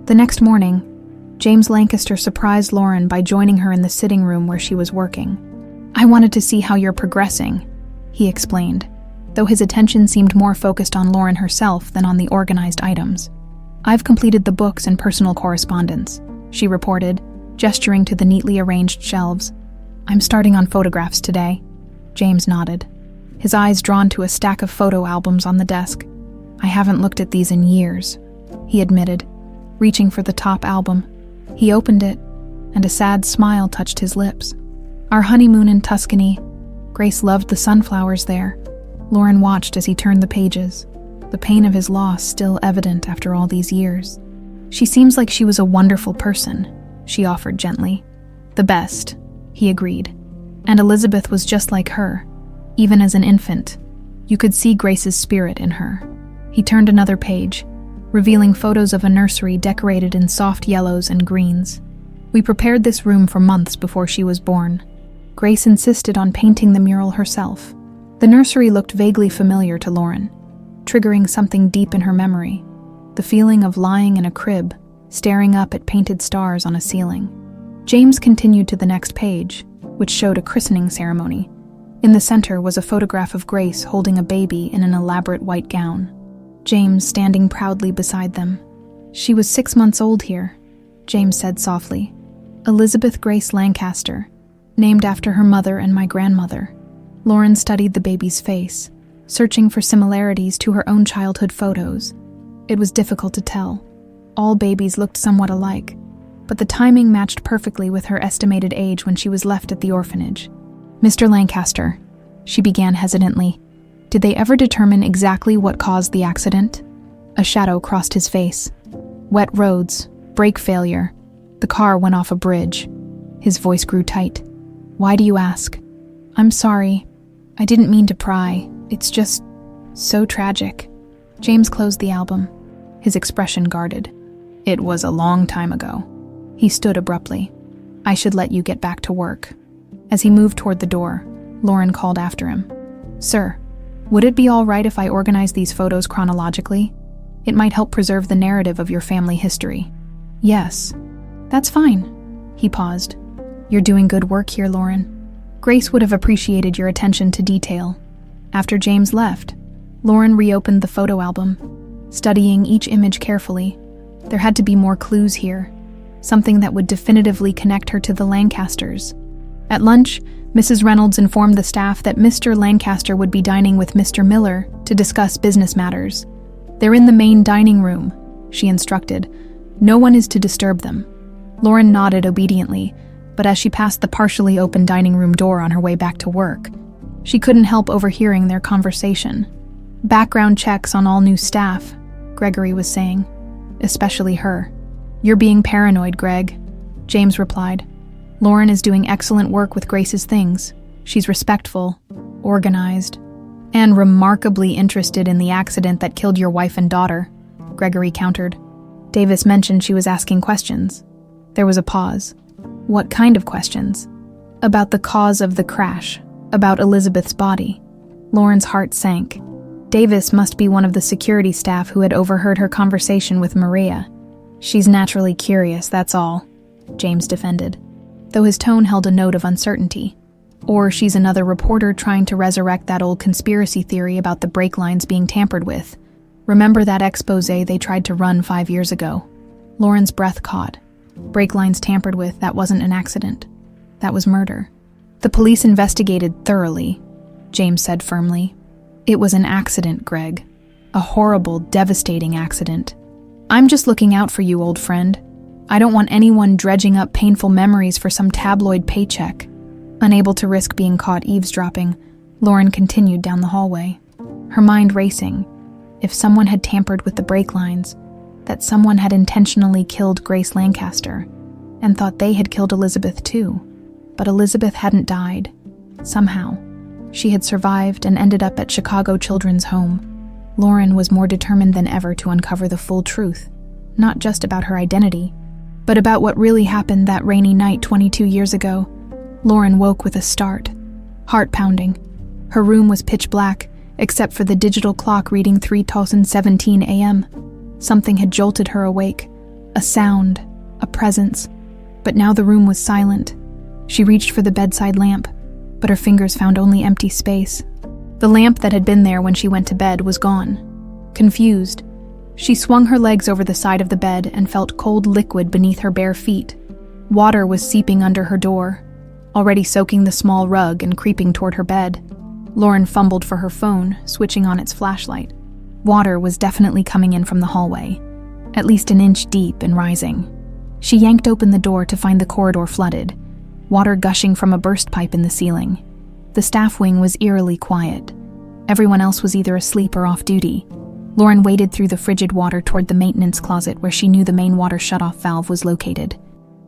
The next morning, James Lancaster surprised Lauren by joining her in the sitting room where she was working. I wanted to see how you're progressing, he explained, though his attention seemed more focused on Lauren herself than on the organized items. I've completed the books and personal correspondence, she reported, gesturing to the neatly arranged shelves. I'm starting on photographs today. James nodded, his eyes drawn to a stack of photo albums on the desk. I haven't looked at these in years, he admitted, reaching for the top album. He opened it, and a sad smile touched his lips. Our honeymoon in Tuscany. Grace loved the sunflowers there. Lauren watched as he turned the pages, the pain of his loss still evident after all these years. She seems like she was a wonderful person, she offered gently. The best, he agreed. And Elizabeth was just like her. Even as an infant, you could see Grace's spirit in her. He turned another page, revealing photos of a nursery decorated in soft yellows and greens. We prepared this room for months before she was born. Grace insisted on painting the mural herself. The nursery looked vaguely familiar to Lauren, triggering something deep in her memory, the feeling of lying in a crib, staring up at painted stars on a ceiling. James continued to the next page, which showed a christening ceremony. In the center was a photograph of Grace holding a baby in an elaborate white gown. James standing proudly beside them. She was 6 months old here, James said softly. Elizabeth Grace Lancaster, named after her mother and my grandmother. Lauren studied the baby's face, searching for similarities to her own childhood photos. It was difficult to tell. All babies looked somewhat alike, but the timing matched perfectly with her estimated age when she was left at the orphanage. Mr. Lancaster, she began hesitantly. Did they ever determine exactly what caused the accident? A shadow crossed his face. Wet roads, brake failure. The car went off a bridge. His voice grew tight. Why do you ask? I'm sorry. I didn't mean to pry. It's just so tragic. James closed the album, his expression guarded. It was a long time ago. He stood abruptly. I should let you get back to work. As he moved toward the door, Lauren called after him. "Sir, would it be all right if I organize these photos chronologically? It might help preserve the narrative of your family history." "Yes, that's fine." He paused. "You're doing good work here, Lauren. Grace would have appreciated your attention to detail." After James left, Lauren reopened the photo album, studying each image carefully. There had to be more clues here, something that would definitively connect her to the Lancasters. At lunch, Mrs. Reynolds informed the staff that Mr. Lancaster would be dining with Mr. Miller to discuss business matters. "They're in the main dining room," she instructed. "No one is to disturb them." Lauren nodded obediently, but as she passed the partially open dining room door on her way back to work, she couldn't help overhearing their conversation. "Background checks on all new staff," Gregory was saying. "Especially her." "You're being paranoid, Greg," James replied. "Lauren is doing excellent work with Grace's things. She's respectful, organized, and remarkably interested in the accident that killed your wife and daughter," Gregory countered. Davis mentioned she was asking questions. There was a pause. "What kind of questions?" "About the cause of the crash, about Elizabeth's body." Lauren's heart sank. Davis must be one of the security staff who had overheard her conversation with Maria. "She's naturally curious, that's all," James defended, though his tone held a note of uncertainty. "Or she's another reporter trying to resurrect that old conspiracy theory about the brake lines being tampered with. Remember that expose they tried to run 5 years ago?" Lauren's breath caught. Brake lines tampered with, that wasn't an accident. That was murder. "The police investigated thoroughly," James said firmly. "It was an accident, Greg. A horrible, devastating accident. I'm just looking out for you, old friend. I don't want anyone dredging up painful memories for some tabloid paycheck." Unable to risk being caught eavesdropping, Lauren continued down the hallway, her mind racing. If someone had tampered with the brake lines, that someone had intentionally killed Grace Lancaster, and thought they had killed Elizabeth too. But Elizabeth hadn't died. Somehow, she had survived and ended up at Chicago Children's Home. Lauren was more determined than ever to uncover the full truth, not just about her identity, but about what really happened that rainy night 22 years ago. Lauren woke with a start, heart pounding. Her room was pitch black, except for the digital clock reading 3:17 a.m. Something had jolted her awake, a sound, a presence, but now the room was silent. She reached for the bedside lamp, but her fingers found only empty space. The lamp that had been there when she went to bed was gone. Confused, she swung her legs over the side of the bed and felt cold liquid beneath her bare feet. Water was seeping under her door, already soaking the small rug and creeping toward her bed. Lauren fumbled for her phone, switching on its flashlight. Water was definitely coming in from the hallway, at least an inch deep and rising. She yanked open the door to find the corridor flooded, water gushing from a burst pipe in the ceiling. The staff wing was eerily quiet. Everyone else was either asleep or off duty. Lauren waded through the frigid water toward the maintenance closet where she knew the main water shutoff valve was located.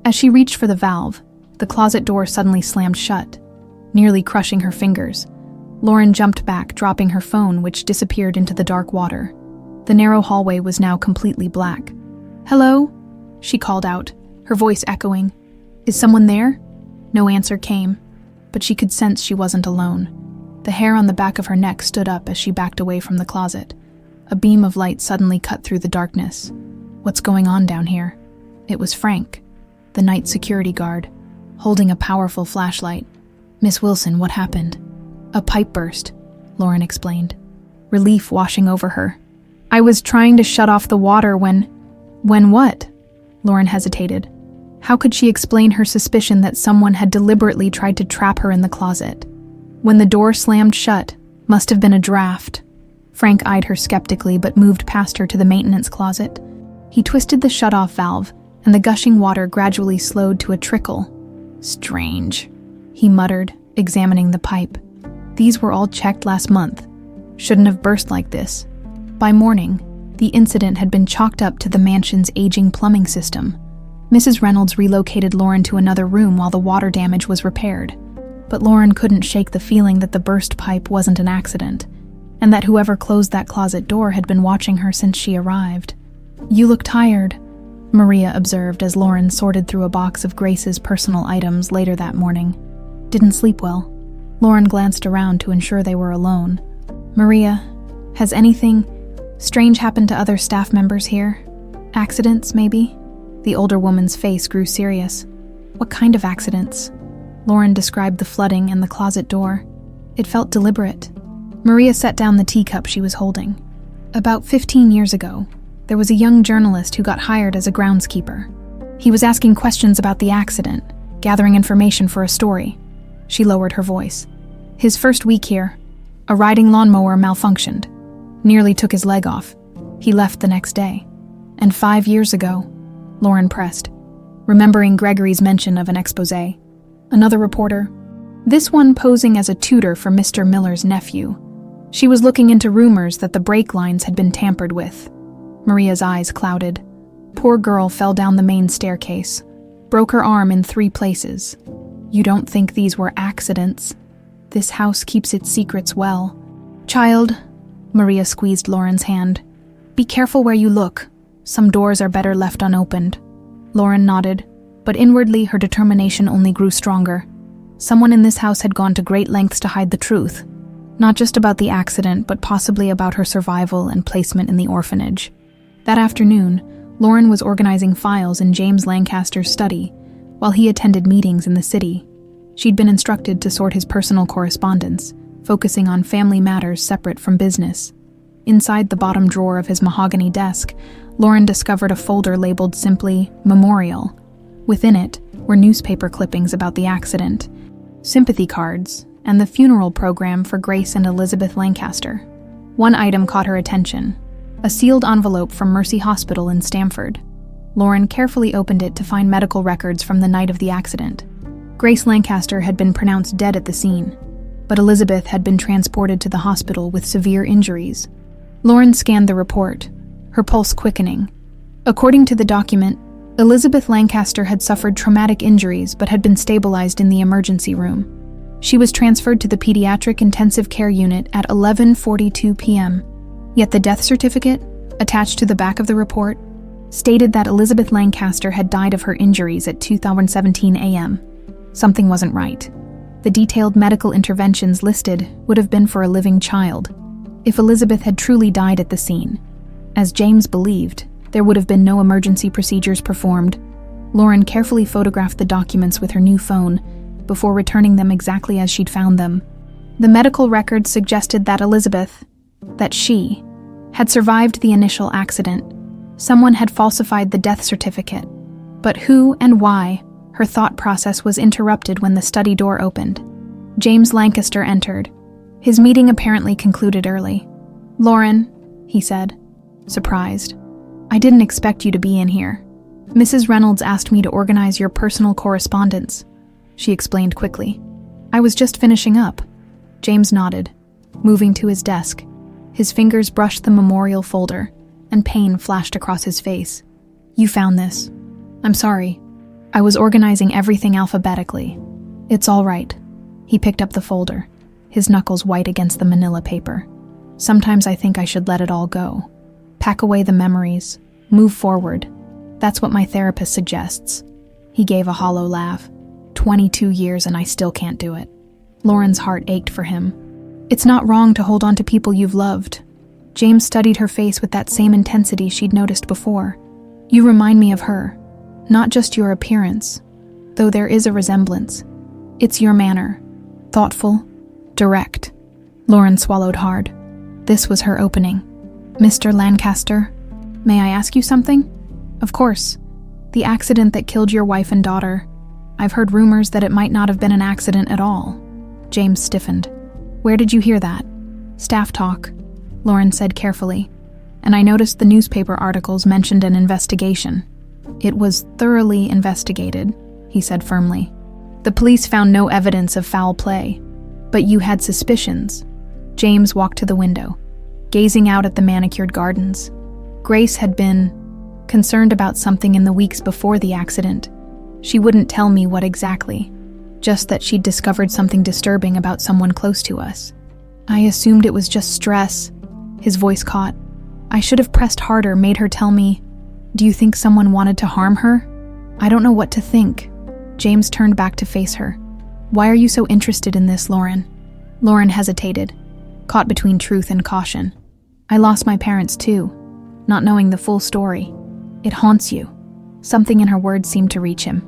As she reached for the valve, the closet door suddenly slammed shut, nearly crushing her fingers. Lauren jumped back, dropping her phone, which disappeared into the dark water. The narrow hallway was now completely black. "Hello?" she called out, her voice echoing. "Is someone there?" No answer came, but she could sense she wasn't alone. The hair on the back of her neck stood up as she backed away from the closet. A beam of light suddenly cut through the darkness. "What's going on down here?" It was Frank, the night security guard, holding a powerful flashlight. "Miss Wilson, what happened?" "A pipe burst," Lauren explained, relief washing over her. "I was trying to shut off the water when what?" Lauren hesitated. How could she explain her suspicion that someone had deliberately tried to trap her in the closet? When the door slammed shut, must have been a draft. Frank eyed her skeptically but moved past her to the maintenance closet. He twisted the shutoff valve, and the gushing water gradually slowed to a trickle. "Strange," he muttered, examining the pipe. "These were all checked last month. Shouldn't have burst like this." By morning, the incident had been chalked up to the mansion's aging plumbing system. Mrs. Reynolds relocated Lauren to another room while the water damage was repaired. But Lauren couldn't shake the feeling that the burst pipe wasn't an accident, and that whoever closed that closet door had been watching her since she arrived. "You look tired," Maria observed as Lauren sorted through a box of Grace's personal items later that morning. "Didn't sleep well." Lauren glanced around to ensure they were alone. "Maria, has anything strange happened to other staff members here? Accidents, maybe?" The older woman's face grew serious. "What kind of accidents?" Lauren described the flooding and the closet door. It felt deliberate. Maria set down the teacup she was holding. "About 15 years ago, there was a young journalist who got hired as a groundskeeper. He was asking questions about the accident, gathering information for a story." She lowered her voice. "His first week here, a riding lawnmower malfunctioned. Nearly took his leg off. He left the next day. And 5 years ago," Lauren pressed, remembering Gregory's mention of an exposé. "Another reporter, this one posing as a tutor for Mr. Miller's nephew. She was looking into rumors that the brake lines had been tampered with." Maria's eyes clouded. "Poor girl fell down the main staircase. Broke her arm in 3 places. You don't think these were accidents? This house keeps its secrets well." "Child," Maria squeezed Lauren's hand, "be careful where you look. Some doors are better left unopened." Lauren nodded, but inwardly her determination only grew stronger. Someone in this house had gone to great lengths to hide the truth. Not just about the accident, but possibly about her survival and placement in the orphanage. That afternoon, Lauren was organizing files in James Lancaster's study, while he attended meetings in the city. She'd been instructed to sort his personal correspondence, focusing on family matters separate from business. Inside the bottom drawer of his mahogany desk, Lauren discovered a folder labeled simply Memorial. Within it were newspaper clippings about the accident, sympathy cards, and the funeral program for Grace and Elizabeth Lancaster. One item caught her attention: a sealed envelope from Mercy Hospital in Stamford. Lauren carefully opened it to find medical records from the night of the accident. Grace Lancaster had been pronounced dead at the scene, but Elizabeth had been transported to the hospital with severe injuries. Lauren scanned the report, her pulse quickening. According to the document, Elizabeth Lancaster had suffered traumatic injuries but had been stabilized in the emergency room. She was transferred to the pediatric intensive care unit at 11:42 p.m. Yet the death certificate, attached to the back of the report, stated that Elizabeth Lancaster had died of her injuries at 2:17 a.m. Something wasn't right. The detailed medical interventions listed would have been for a living child. If Elizabeth had truly died at the scene, as James believed, there would have been no emergency procedures performed. Lauren carefully photographed the documents with her new phone before returning them exactly as she'd found them. The medical records suggested that she had survived the initial accident. Someone had falsified the death certificate. But who and why? Her thought process was interrupted when the study door opened. James Lancaster entered. His meeting apparently concluded early. "Lauren," he said, surprised, "I didn't expect you to be in here. Mrs. Reynolds asked me to organize your personal correspondence," she explained quickly. "I was just finishing up." James nodded, moving to his desk. His fingers brushed the memorial folder, and pain flashed across his face. "You found this. I'm sorry. I was organizing everything alphabetically. It's all right." He picked up the folder, his knuckles white against the manila paper. "Sometimes I think I should let it all go. Pack away the memories. Move forward. That's what my therapist suggests." He gave a hollow laugh. 22 years and I still can't do it. Lauren's heart ached for him. "It's not wrong to hold on to people you've loved." James studied her face with that same intensity she'd noticed before. "You remind me of her. Not just your appearance, though there is a resemblance. It's your manner. Thoughtful, direct." Lauren swallowed hard. This was her opening. "Mr. Lancaster, may I ask you something?" "Of course. The accident that killed your wife and daughter. I've heard rumors that it might not have been an accident at all." James stiffened. "Where did you hear that?" "Staff talk," Lauren said carefully. "And I noticed the newspaper articles mentioned an investigation." "It was thoroughly investigated," he said firmly. "The police found no evidence of foul play. But you had suspicions." James walked to the window, gazing out at the manicured gardens. Grace had been concerned about something in the weeks before the accident. She wouldn't tell me what exactly, just that she'd discovered something disturbing about someone close to us. "I assumed it was just stress." His voice caught. "I should have pressed harder, made her tell me. Do you think someone wanted to harm her?" "I don't know what to think." James turned back to face her. Why are you so interested in this, Lauren? Lauren hesitated, caught between truth and caution. I lost my parents too, not knowing the full story. It haunts you. Something in her words seemed to reach him.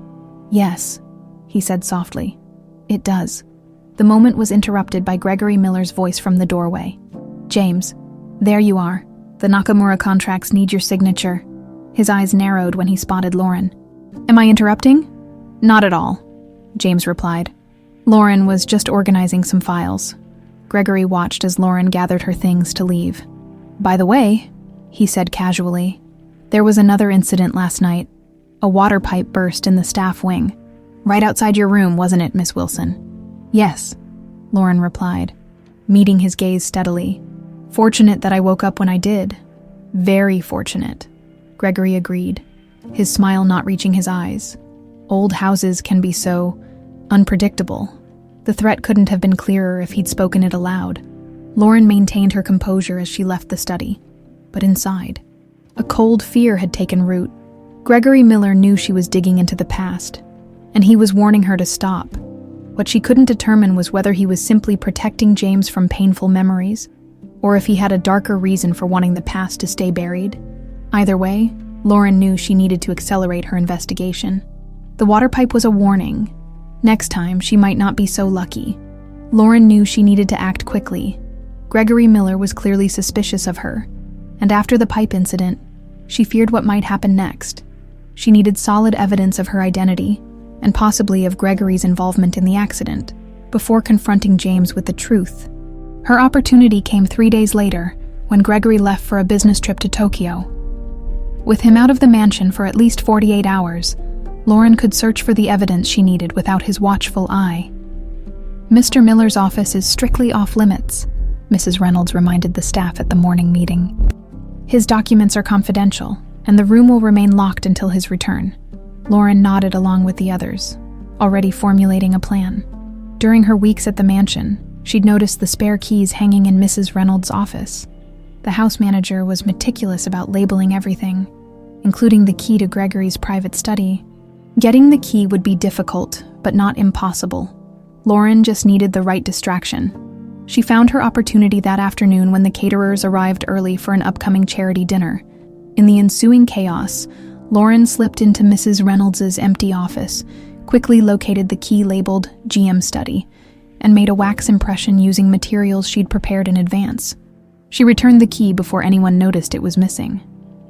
Yes, he said softly. It does. The moment was interrupted by Gregory Miller's voice from the doorway. James, there you are. The Nakamura contracts need your signature. His eyes narrowed when he spotted Lauren. Am I interrupting? Not at all, James replied. Lauren was just organizing some files. Gregory watched as Lauren gathered her things to leave. By the way, he said casually, there was another incident last night. A water pipe burst in the staff wing. Right outside your room, wasn't it, Miss Wilson? Yes, Lauren replied, meeting his gaze steadily. Fortunate that I woke up when I did. Very fortunate, Gregory agreed, his smile not reaching his eyes. Old houses can be so unpredictable. The threat couldn't have been clearer if he'd spoken it aloud. Lauren maintained her composure as she left the study. But inside, a cold fear had taken root. Gregory Miller knew she was digging into the past, and he was warning her to stop. What she couldn't determine was whether he was simply protecting James from painful memories, or if he had a darker reason for wanting the past to stay buried. Either way, Lauren knew she needed to accelerate her investigation. The water pipe was a warning. Next time, she might not be so lucky. Lauren knew she needed to act quickly. Gregory Miller was clearly suspicious of her, and after the pipe incident, she feared what might happen next. She needed solid evidence of her identity, and possibly of Gregory's involvement in the accident, before confronting James with the truth. Her opportunity came 3 days later, when Gregory left for a business trip to Tokyo. With him out of the mansion for at least 48 hours, Lauren could search for the evidence she needed without his watchful eye. Mr. Miller's office is strictly off-limits, Mrs. Reynolds reminded the staff at the morning meeting. His documents are confidential, and the room will remain locked until his return. Lauren nodded along with the others, already formulating a plan. During her weeks at the mansion, she'd noticed the spare keys hanging in Mrs. Reynolds' office. The house manager was meticulous about labeling everything, including the key to Gregory's private study. Getting the key would be difficult, but not impossible. Lauren just needed the right distraction. She found her opportunity that afternoon when the caterers arrived early for an upcoming charity dinner. In the ensuing chaos, Lauren slipped into Mrs. Reynolds' empty office, quickly located the key labeled GM Study, and made a wax impression using materials she'd prepared in advance. She returned the key before anyone noticed it was missing.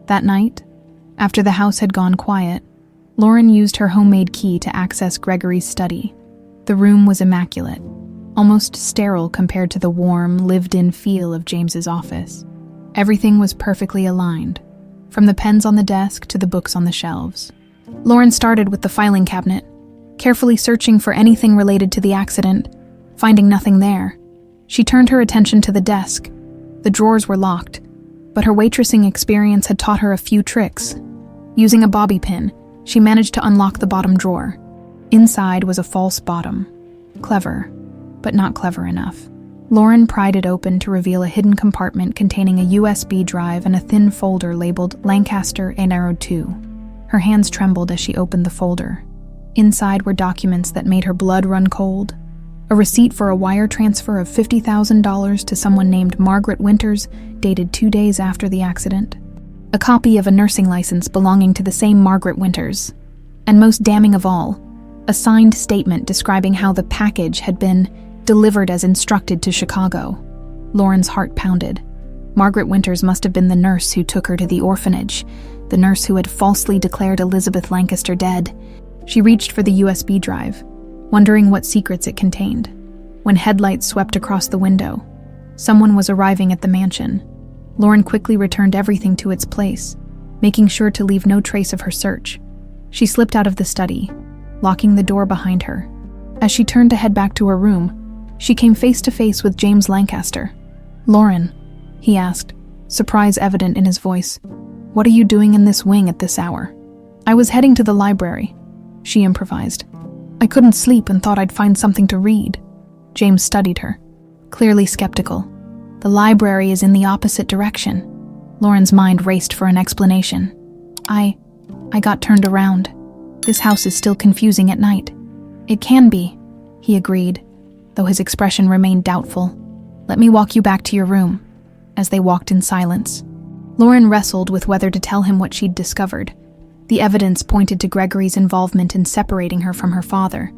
That night, after the house had gone quiet, Lauren used her homemade key to access Gregory's study. The room was immaculate, almost sterile compared to the warm, lived-in feel of James's office. Everything was perfectly aligned, from the pens on the desk to the books on the shelves. Lauren started with the filing cabinet, carefully searching for anything related to the accident. Finding nothing there, she turned her attention to the desk. The drawers were locked, but her waitressing experience had taught her a few tricks. Using a bobby pin, she managed to unlock the bottom drawer. Inside was a false bottom. Clever, but not clever enough. Lauren pried it open to reveal a hidden compartment containing a USB drive and a thin folder labeled Lancaster Aero 2. Her hands trembled as she opened the folder. Inside were documents that made her blood run cold. A receipt for a wire transfer of $50,000 to someone named Margaret Winters, dated 2 days after the accident. A copy of a nursing license belonging to the same Margaret Winters. And most damning of all, a signed statement describing how the package had been delivered as instructed to Chicago. Lauren's heart pounded. Margaret Winters must have been the nurse who took her to the orphanage, the nurse who had falsely declared Elizabeth Lancaster dead. She reached for the USB drive, wondering what secrets it contained. When headlights swept across the window, someone was arriving at the mansion. Lauren quickly returned everything to its place, making sure to leave no trace of her search. She slipped out of the study, locking the door behind her. As she turned to head back to her room, she came face to face with James Lancaster. "Lauren," he asked, surprise evident in his voice, "what are you doing in this wing at this hour?" "I was heading to the library," she improvised. "I couldn't sleep and thought I'd find something to read." James studied her, clearly skeptical. "The library is in the opposite direction." Lauren's mind raced for an explanation. I got turned around. This house is still confusing at night." "It can be," He agreed, though his expression remained doubtful. "Let me walk you back to your room," as they walked in silence. Lauren wrestled with whether to tell him what she'd discovered. The evidence pointed to Gregory's involvement in separating her from her father,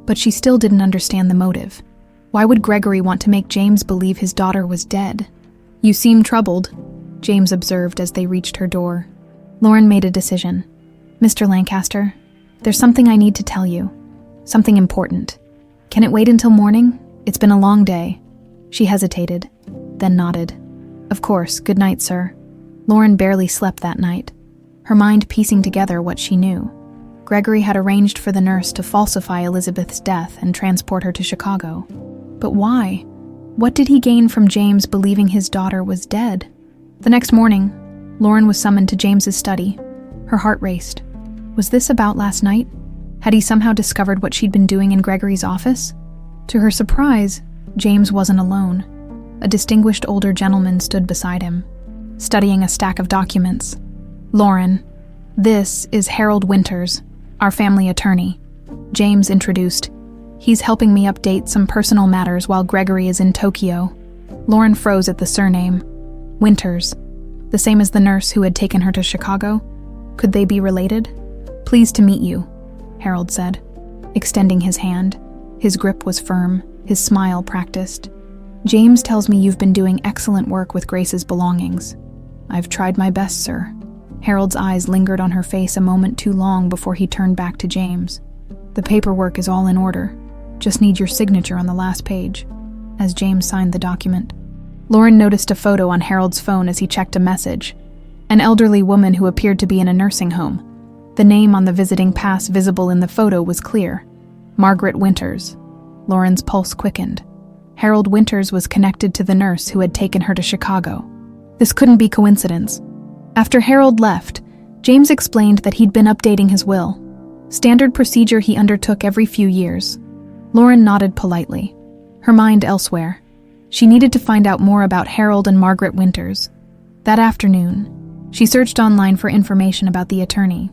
but she still didn't understand the motive. Why would Gregory want to make James believe his daughter was dead? "You seem troubled," James observed as they reached her door. Lauren made a decision. "Mr. Lancaster, there's something I need to tell you. Something important. Can it wait until morning? It's been a long day." She hesitated, then nodded. "Of course, good night, sir." Lauren barely slept that night, her mind piecing together what she knew. Gregory had arranged for the nurse to falsify Elizabeth's death and transport her to Chicago. But why? What did he gain from James believing his daughter was dead? The next morning, Lauren was summoned to James's study. Her heart raced. Was this about last night? Had he somehow discovered what she'd been doing in Gregory's office? To her surprise, James wasn't alone. A distinguished older gentleman stood beside him, studying a stack of documents. "Lauren, this is Harold Winters, our family attorney," James introduced. "He's helping me update some personal matters while Gregory is in Tokyo." Lauren froze at the surname. Winters, the same as the nurse who had taken her to Chicago? Could they be related? "Pleased to meet you," Harold said, extending his hand. His grip was firm, his smile practiced. "James tells me you've been doing excellent work with Grace's belongings." "I've tried my best, sir." Harold's eyes lingered on her face a moment too long before he turned back to James. "The paperwork is all in order. Just need your signature on the last page," as James signed the document. Lauren noticed a photo on Harold's phone as he checked a message. An elderly woman who appeared to be in a nursing home. The name on the visiting pass visible in the photo was clear. Margaret Winters. Lauren's pulse quickened. Harold Winters was connected to the nurse who had taken her to Chicago. This couldn't be coincidence. After Harold left, James explained that he'd been updating his will. Standard procedure he undertook every few years. Lauren nodded politely, her mind elsewhere. She needed to find out more about Harold and Margaret Winters. That afternoon, she searched online for information about the attorney.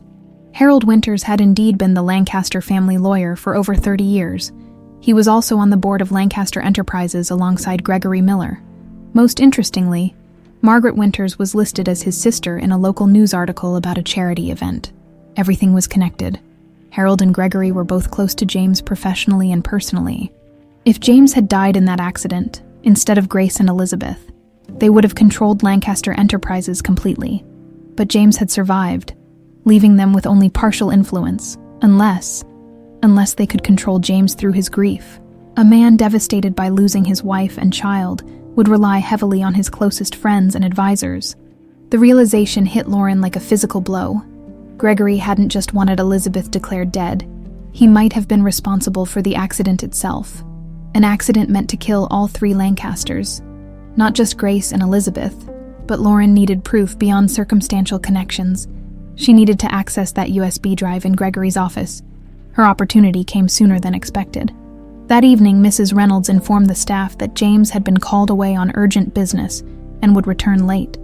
Harold Winters had indeed been the Lancaster family lawyer for over 30 years. He was also on the board of Lancaster Enterprises alongside Gregory Miller. Most interestingly, Margaret Winters was listed as his sister in a local news article about a charity event. Everything was connected. Harold and Gregory were both close to James professionally and personally. If James had died in that accident, instead of Grace and Elizabeth, they would have controlled Lancaster Enterprises completely. But James had survived, leaving them with only partial influence, unless they could control James through his grief. A man devastated by losing his wife and child would rely heavily on his closest friends and advisors. The realization hit Lauren like a physical blow. Gregory hadn't just wanted Elizabeth declared dead. He might have been responsible for the accident itself. An accident meant to kill all three Lancasters. Not just Grace and Elizabeth, but Lauren needed proof beyond circumstantial connections. She needed to access that USB drive in Gregory's office. Her opportunity came sooner than expected. That evening, Mrs. Reynolds informed the staff that James had been called away on urgent business and would return late.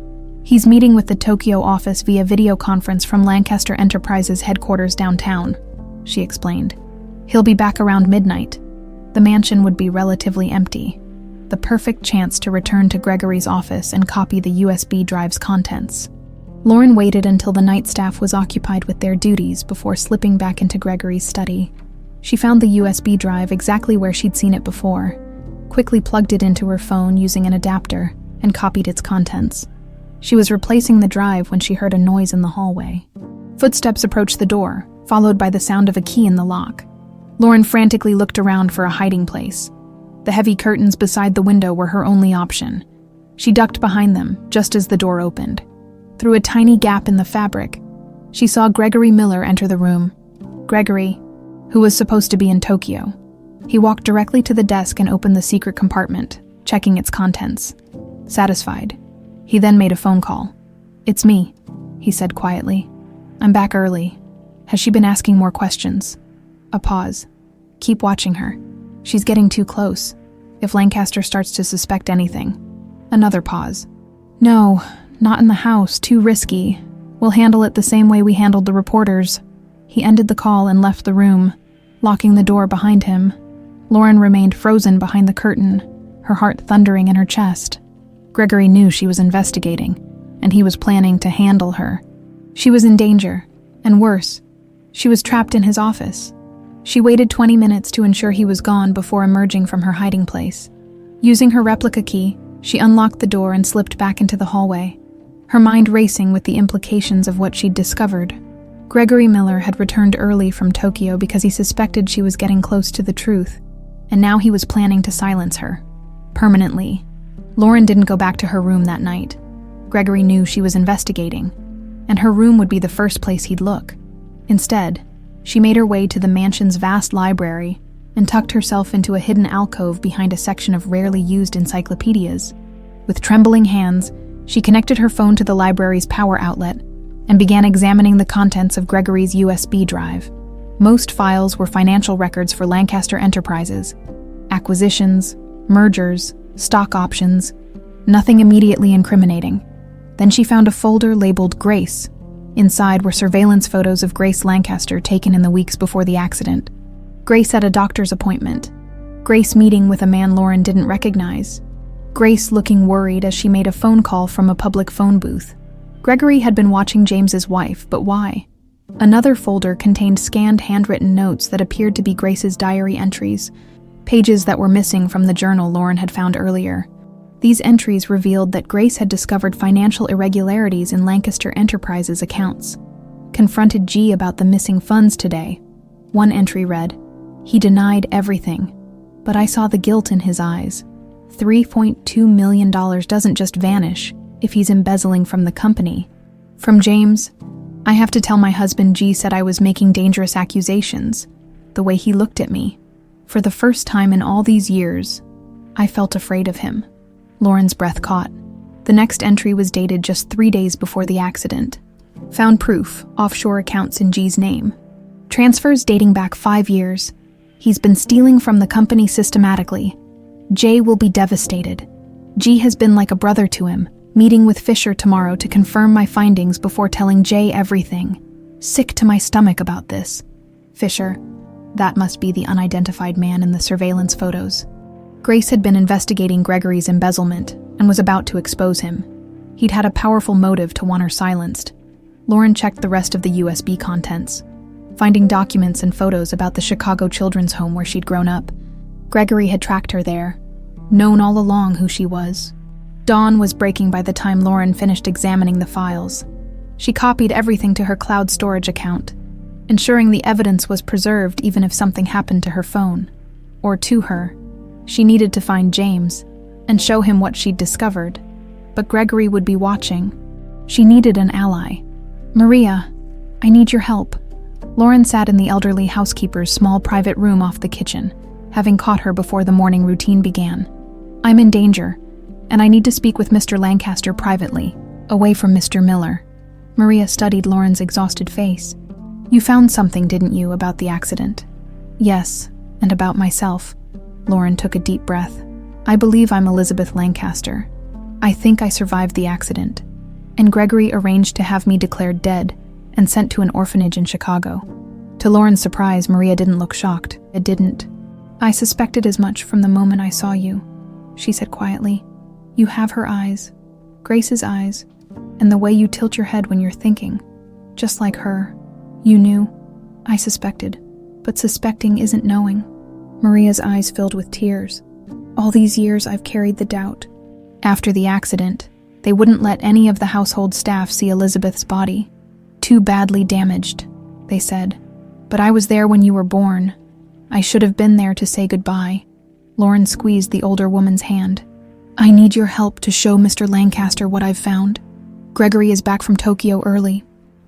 "He's meeting with the Tokyo office via video conference from Lancaster Enterprises headquarters downtown," she explained. "He'll be back around midnight." The mansion would be relatively empty, the perfect chance to return to Gregory's office and copy the USB drive's contents. Lauren waited until the night staff was occupied with their duties before slipping back into Gregory's study. She found the USB drive exactly where she'd seen it before, quickly plugged it into her phone using an adapter, and copied its contents. She was replacing the drive when she heard a noise in the hallway. Footsteps approached the door, followed by the sound of a key in the lock. Lauren frantically looked around for a hiding place. The heavy curtains beside the window were her only option. She ducked behind them just as the door opened. Through a tiny gap in the fabric, she saw Gregory Miller enter the room. Gregory, who was supposed to be in Tokyo. He walked directly to the desk and opened the secret compartment, checking its contents. Satisfied, he then made a phone call. "It's me," he said quietly. "I'm back early. Has she been asking more questions?" A pause. "Keep watching her. She's getting too close. If Lancaster starts to suspect anything." Another pause. "No, not in the house. Too risky. We'll handle it the same way we handled the reporters." He ended the call and left the room, locking the door behind him. Lauren remained frozen behind the curtain, her heart thundering in her chest. Gregory knew she was investigating, and he was planning to handle her. She was in danger, and worse, she was trapped in his office. She waited 20 minutes to ensure he was gone before emerging from her hiding place. Using her replica key, she unlocked the door and slipped back into the hallway, her mind racing with the implications of what she'd discovered. Gregory Miller had returned early from Tokyo because he suspected she was getting close to the truth, and now he was planning to silence her. Permanently. Lauren didn't go back to her room that night. Gregory knew she was investigating, and her room would be the first place he'd look. Instead, she made her way to the mansion's vast library and tucked herself into a hidden alcove behind a section of rarely used encyclopedias. With trembling hands, she connected her phone to the library's power outlet and began examining the contents of Gregory's USB drive. Most files were financial records for Lancaster Enterprises, acquisitions, mergers, stock options, nothing immediately incriminating. Then she found a folder labeled Grace. Inside were surveillance photos of Grace Lancaster taken in the weeks before the accident. Grace at a doctor's appointment. Grace meeting with a man Lauren didn't recognize. Grace looking worried as she made a phone call from a public phone booth. Gregory had been watching James's wife, but why? Another folder contained scanned handwritten notes that appeared to be Grace's diary entries, pages that were missing from the journal Lauren had found earlier. These entries revealed that Grace had discovered financial irregularities in Lancaster Enterprises accounts. Confronted G about the missing funds today. One entry read, "He denied everything, but I saw the guilt in his eyes. $3.2 million doesn't just vanish if he's embezzling from the company." From James, "I have to tell my husband G said I was making dangerous accusations. The way he looked at me. For the first time in all these years, I felt afraid of him." Lauren's breath caught. The next entry was dated just 3 days before the accident. Found proof, offshore accounts in G's name. Transfers dating back 5 years. He's been stealing from the company systematically. J will be devastated. G has been like a brother to him, meeting with Fisher tomorrow to confirm my findings before telling J everything. Sick to my stomach about this. Fisher, that must be the unidentified man in the surveillance photos. Grace had been investigating Gregory's embezzlement and was about to expose him. He'd had a powerful motive to want her silenced. Lauren checked the rest of the USB contents, finding documents and photos about the Chicago children's home where she'd grown up. Gregory had tracked her there, known all along who she was. Dawn was breaking by the time Lauren finished examining the files. She copied everything to her cloud storage account, ensuring the evidence was preserved even if something happened to her phone, or to her. She needed to find James and show him what she'd discovered, but Gregory would be watching. She needed an ally. "Maria, I need your help." Lauren sat in the elderly housekeeper's small private room off the kitchen, having caught her before the morning routine began. "I'm in danger, and I need to speak with Mr. Lancaster privately, away from Mr. Miller." Maria studied Lauren's exhausted face. "You found something, didn't you, about the accident?" "Yes, and about myself." Lauren took a deep breath. "I believe I'm Elizabeth Lancaster. I think I survived the accident, and Gregory arranged to have me declared dead and sent to an orphanage in Chicago." To Lauren's surprise, Maria didn't look shocked. It didn't. "I suspected as much from the moment I saw you," she said quietly. "You have her eyes, Grace's eyes, and the way you tilt your head when you're thinking. Just like her. You knew. I suspected. But suspecting isn't knowing." Maria's eyes filled with tears. "All these years I've carried the doubt." After the accident, they wouldn't let any of the household staff see Elizabeth's body. "Too badly damaged," they said. "But I was there when you were born. I should have been there to say goodbye." Lauren squeezed the older woman's hand. "I need your help to show Mr. Lancaster what I've found. Gregory is back from Tokyo early,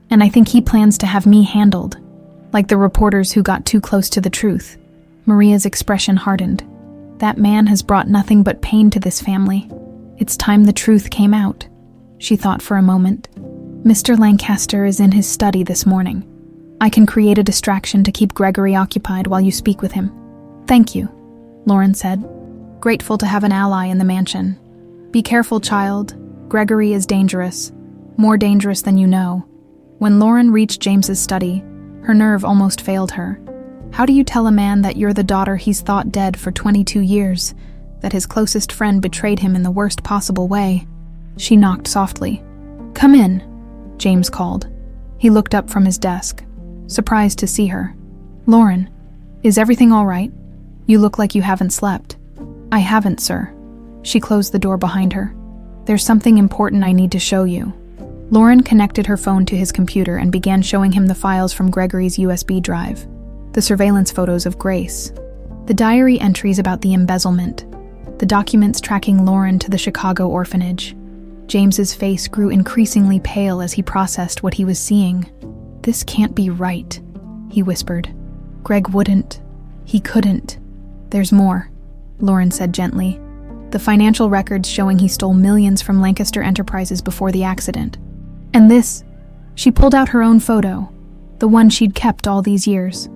and I think he plans to have me handled, like the reporters who got too close to the truth." Maria's expression hardened. "That man has brought nothing but pain to this family. It's time the truth came out." She thought for a moment. "Mr. Lancaster is in his study this morning. I can create a distraction to keep Gregory occupied while you speak with him." "Thank you," Lauren said, grateful to have an ally in the mansion. "Be careful, child. Gregory is dangerous. More dangerous than you know." When Lauren reached James's study, her nerve almost failed her. How do you tell a man that you're the daughter he's thought dead for 22 years, that his closest friend betrayed him in the worst possible way? She knocked softly. "Come in," James called. He looked up from his desk, surprised to see her. "Lauren, is everything all right? You look like you haven't slept." "I haven't, sir." She closed the door behind her. "There's something important I need to show you." Lauren connected her phone to his computer and began showing him the files from Gregory's USB drive. The surveillance photos of Grace, the diary entries about the embezzlement, the documents tracking Lauren to the Chicago orphanage. James's face grew increasingly pale as he processed what he was seeing. "This can't be right," he whispered. "Greg wouldn't. He couldn't." "There's more," Lauren said gently. "The financial records showing he stole millions from Lancaster Enterprises before the accident. And this," she pulled out her own photo, the one she'd kept all these years.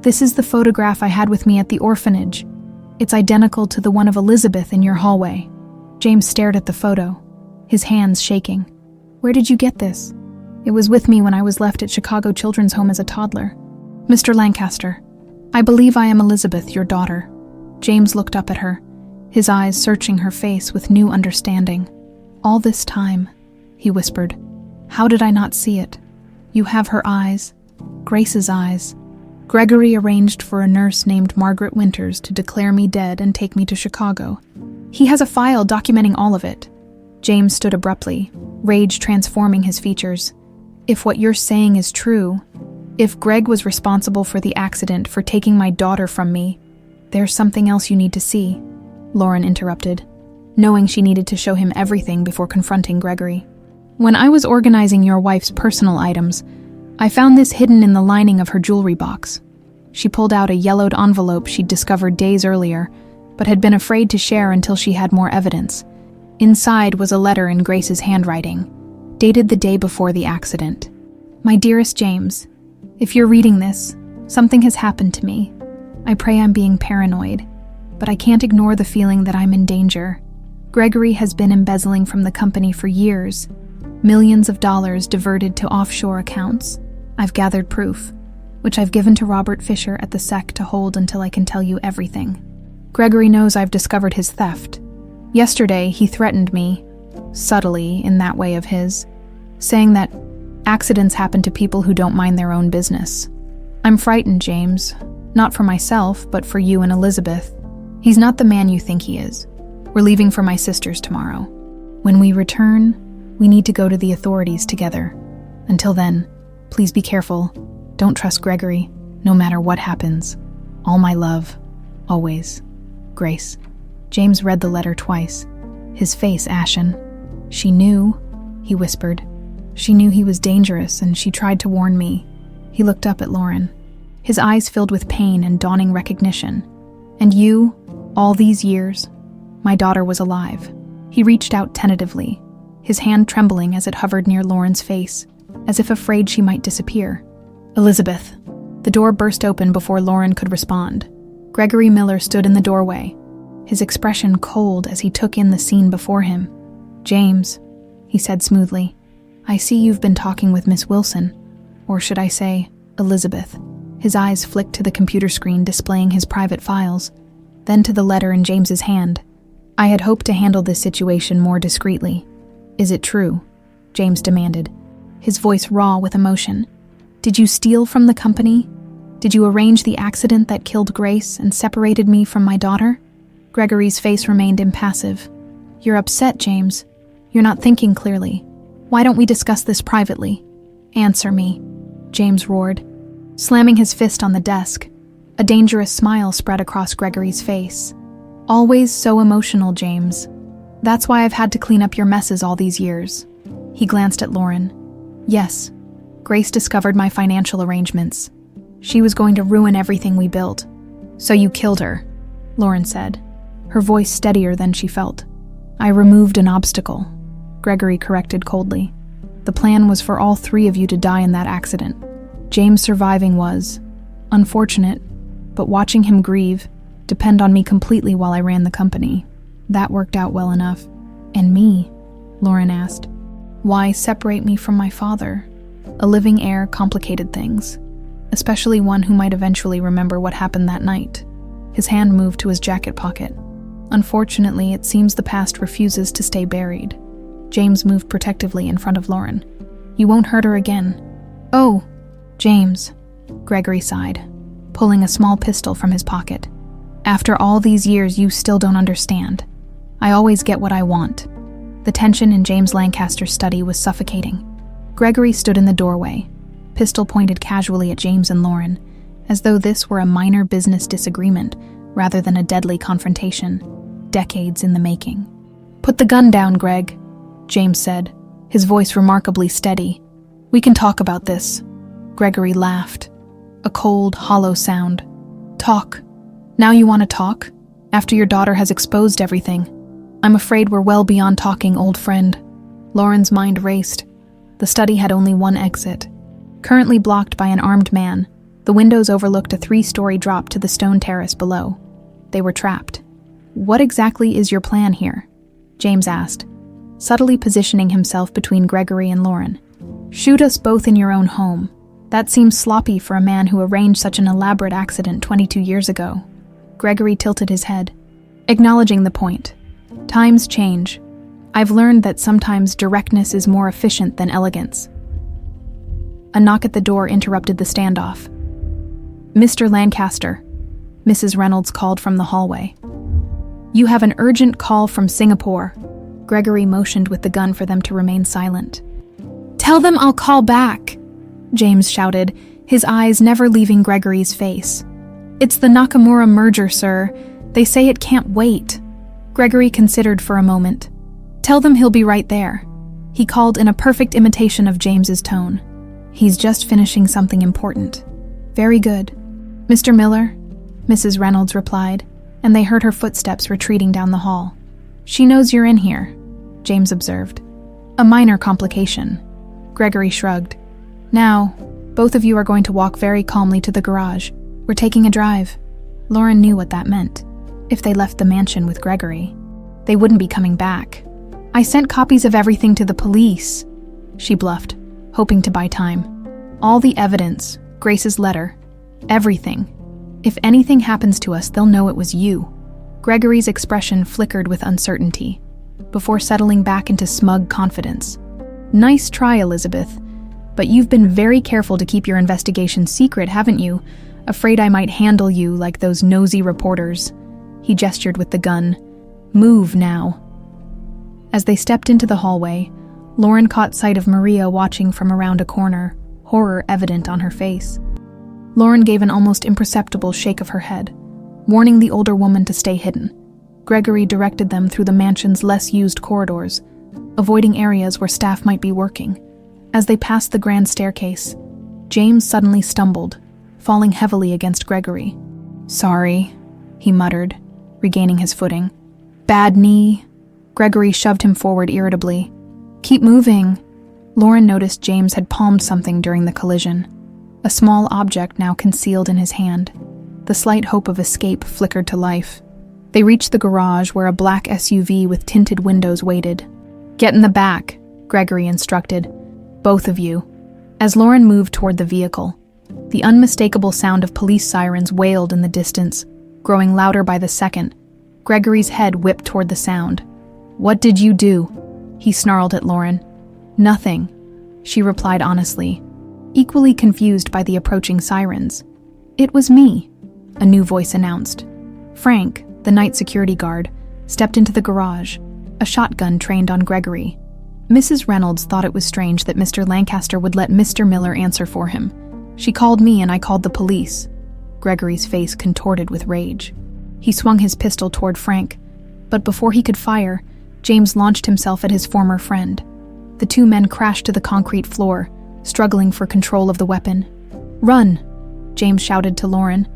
"This is the photograph I had with me at the orphanage. It's identical to the one of Elizabeth in your hallway." James stared at the photo, his hands shaking. "Where did you get this?" "It was with me when I was left at Chicago Children's Home as a toddler." "Mr. Lancaster, I believe I am Elizabeth, your daughter." James looked up at her, his eyes searching her face with new understanding. "All this time," he whispered, "how did I not see it? You have her eyes, Grace's eyes. Gregory arranged for a nurse named Margaret Winters to declare me dead and take me to Chicago. He has a file documenting all of it." James stood abruptly, rage transforming his features. "If what you're saying is true, if Greg was responsible for the accident, for taking my daughter from me, there's something else you need to see," Lauren interrupted, knowing she needed to show him everything before confronting Gregory. "When I was organizing your wife's personal items, I found this hidden in the lining of her jewelry box." She pulled out a yellowed envelope she'd discovered days earlier, but had been afraid to share until she had more evidence. Inside was a letter in Grace's handwriting, dated the day before the accident. "My dearest James, if you're reading this, something has happened to me. I pray I'm being paranoid, but I can't ignore the feeling that I'm in danger. Gregory has been embezzling from the company for years, millions of dollars diverted to offshore accounts. I've gathered proof, which I've given to Robert Fisher at the SEC to hold until I can tell you everything. Gregory knows I've discovered his theft. Yesterday, he threatened me, subtly in that way of his, saying that accidents happen to people who don't mind their own business. I'm frightened, James, not for myself, but for you and Elizabeth. He's not the man you think he is. We're leaving for my sister's tomorrow. When we return, we need to go to the authorities together. Until then, please be careful. Don't trust Gregory, no matter what happens. All my love, always. Grace." James read the letter twice, his face ashen. "She knew," he whispered. "She knew he was dangerous, and she tried to warn me." He looked up at Lauren, his eyes filled with pain and dawning recognition. "And you, all these years, my daughter was alive." He reached out tentatively, his hand trembling as it hovered near Lauren's face, as if afraid she might disappear. "Elizabeth." The door burst open before Lauren could respond. Gregory Miller stood in the doorway, his expression cold as he took in the scene before him. "James," he said smoothly, "I see you've been talking with Miss Wilson, or should I say, Elizabeth." His eyes flicked to the computer screen displaying his private files, then to the letter in James's hand. "I had hoped to handle this situation more discreetly. Is it true?" James demanded, his voice raw with emotion. "Did you steal from the company? Did you arrange the accident that killed Grace and separated me from my daughter?" Gregory's face remained impassive. "You're upset, James. You're not thinking clearly. Why don't we discuss this privately? Answer me," James roared, slamming his fist on the desk. A dangerous smile spread across Gregory's face. "Always so emotional, James. That's why I've had to clean up your messes all these years." He glanced at Lauren. "Yes, Grace discovered my financial arrangements. She was going to ruin everything we built. So you killed her," Lauren said, her voice steadier than she felt. "I removed an obstacle," Gregory corrected coldly. "The plan was for all three of you to die in that accident. James surviving was unfortunate, but watching him grieve, depend on me completely while I ran the company. That worked out well enough." "And me?" Lauren asked. "Why separate me from my father? A living heir complicated things. especially one who might eventually remember what happened that night. His hand moved to his jacket pocket. Unfortunately, it seems the past refuses to stay buried. James moved protectively in front of Lauren. You won't hurt her again. Oh, James, Gregory sighed, pulling a small pistol from his pocket. After all these years, you still don't understand. I always get what I want. The tension in James Lancaster's study was suffocating. Gregory stood in the doorway, pistol pointed casually at James and Lauren, as though this were a minor business disagreement rather than a deadly confrontation, decades in the making. Put the gun down, Greg, James said, his voice remarkably steady. We can talk about this. Gregory laughed, a cold, hollow sound. Talk. Now you want to talk? After your daughter has exposed everything. I'm afraid we're well beyond talking, old friend. Lauren's mind raced. The study had only one exit. Currently blocked by an armed man, the windows overlooked a 3-story drop to the stone terrace below. They were trapped. What exactly is your plan here? James asked, subtly positioning himself between Gregory and Lauren. Shoot us both in your own home. That seems sloppy for a man who arranged such an elaborate accident 22 years ago. Gregory tilted his head, acknowledging the point. Times change. I've learned that sometimes directness is more efficient than elegance. A knock at the door interrupted the standoff. Mr. Lancaster, Mrs. Reynolds called from the hallway. You have an urgent call from Singapore. Gregory motioned with the gun for them to remain silent. Tell them I'll call back, James shouted, his eyes never leaving Gregory's face. It's the Nakamura merger, sir. They say it can't wait. Gregory considered for a moment. Tell them he'll be right there. He called in a perfect imitation of James's tone. He's just finishing something important. Very good. Mr. Miller, Mrs. Reynolds replied, and they heard her footsteps retreating down the hall. She knows you're in here, James observed. A minor complication. Gregory shrugged. Now, both of you are going to walk very calmly to the garage. We're taking a drive. Lauren knew what that meant. If they left the mansion with Gregory, they wouldn't be coming back. I sent copies of everything to the police, she bluffed, hoping to buy time. All the evidence, Grace's letter, everything. If anything happens to us, they'll know it was you. Gregory's expression flickered with uncertainty, before settling back into smug confidence. Nice try, Elizabeth, but you've been very careful to keep your investigation secret, haven't you? Afraid I might handle you like those nosy reporters. He gestured with the gun. Move now. As they stepped into the hallway, Lauren caught sight of Maria watching from around a corner, horror evident on her face. Lauren gave an almost imperceptible shake of her head, warning the older woman to stay hidden. Gregory directed them through the mansion's less used corridors, avoiding areas where staff might be working. As they passed the grand staircase, James suddenly stumbled, falling heavily against Gregory. Sorry, he muttered, regaining his footing. Bad knee. Gregory shoved him forward irritably. Keep moving. Lauren noticed James had palmed something during the collision, a small object now concealed in his hand. The slight hope of escape flickered to life. They reached the garage where a black SUV with tinted windows waited. Get in the back, Gregory instructed. Both of you. As Lauren moved toward the vehicle, the unmistakable sound of police sirens wailed in the distance, growing louder by the second. Gregory's head whipped toward the sound. What did you do? He snarled at Lauren. Nothing, she replied honestly, equally confused by the approaching sirens. It was me, a new voice announced. Frank, the night security guard, stepped into the garage, a shotgun trained on Gregory. Mrs. Reynolds thought it was strange that Mr. Lancaster would let Mr. Miller answer for him. She called me and I called the police. Gregory's face contorted with rage. He swung his pistol toward Frank, but before he could fire, James launched himself at his former friend. The two men crashed to the concrete floor, struggling for control of the weapon. Run, James shouted to Lauren,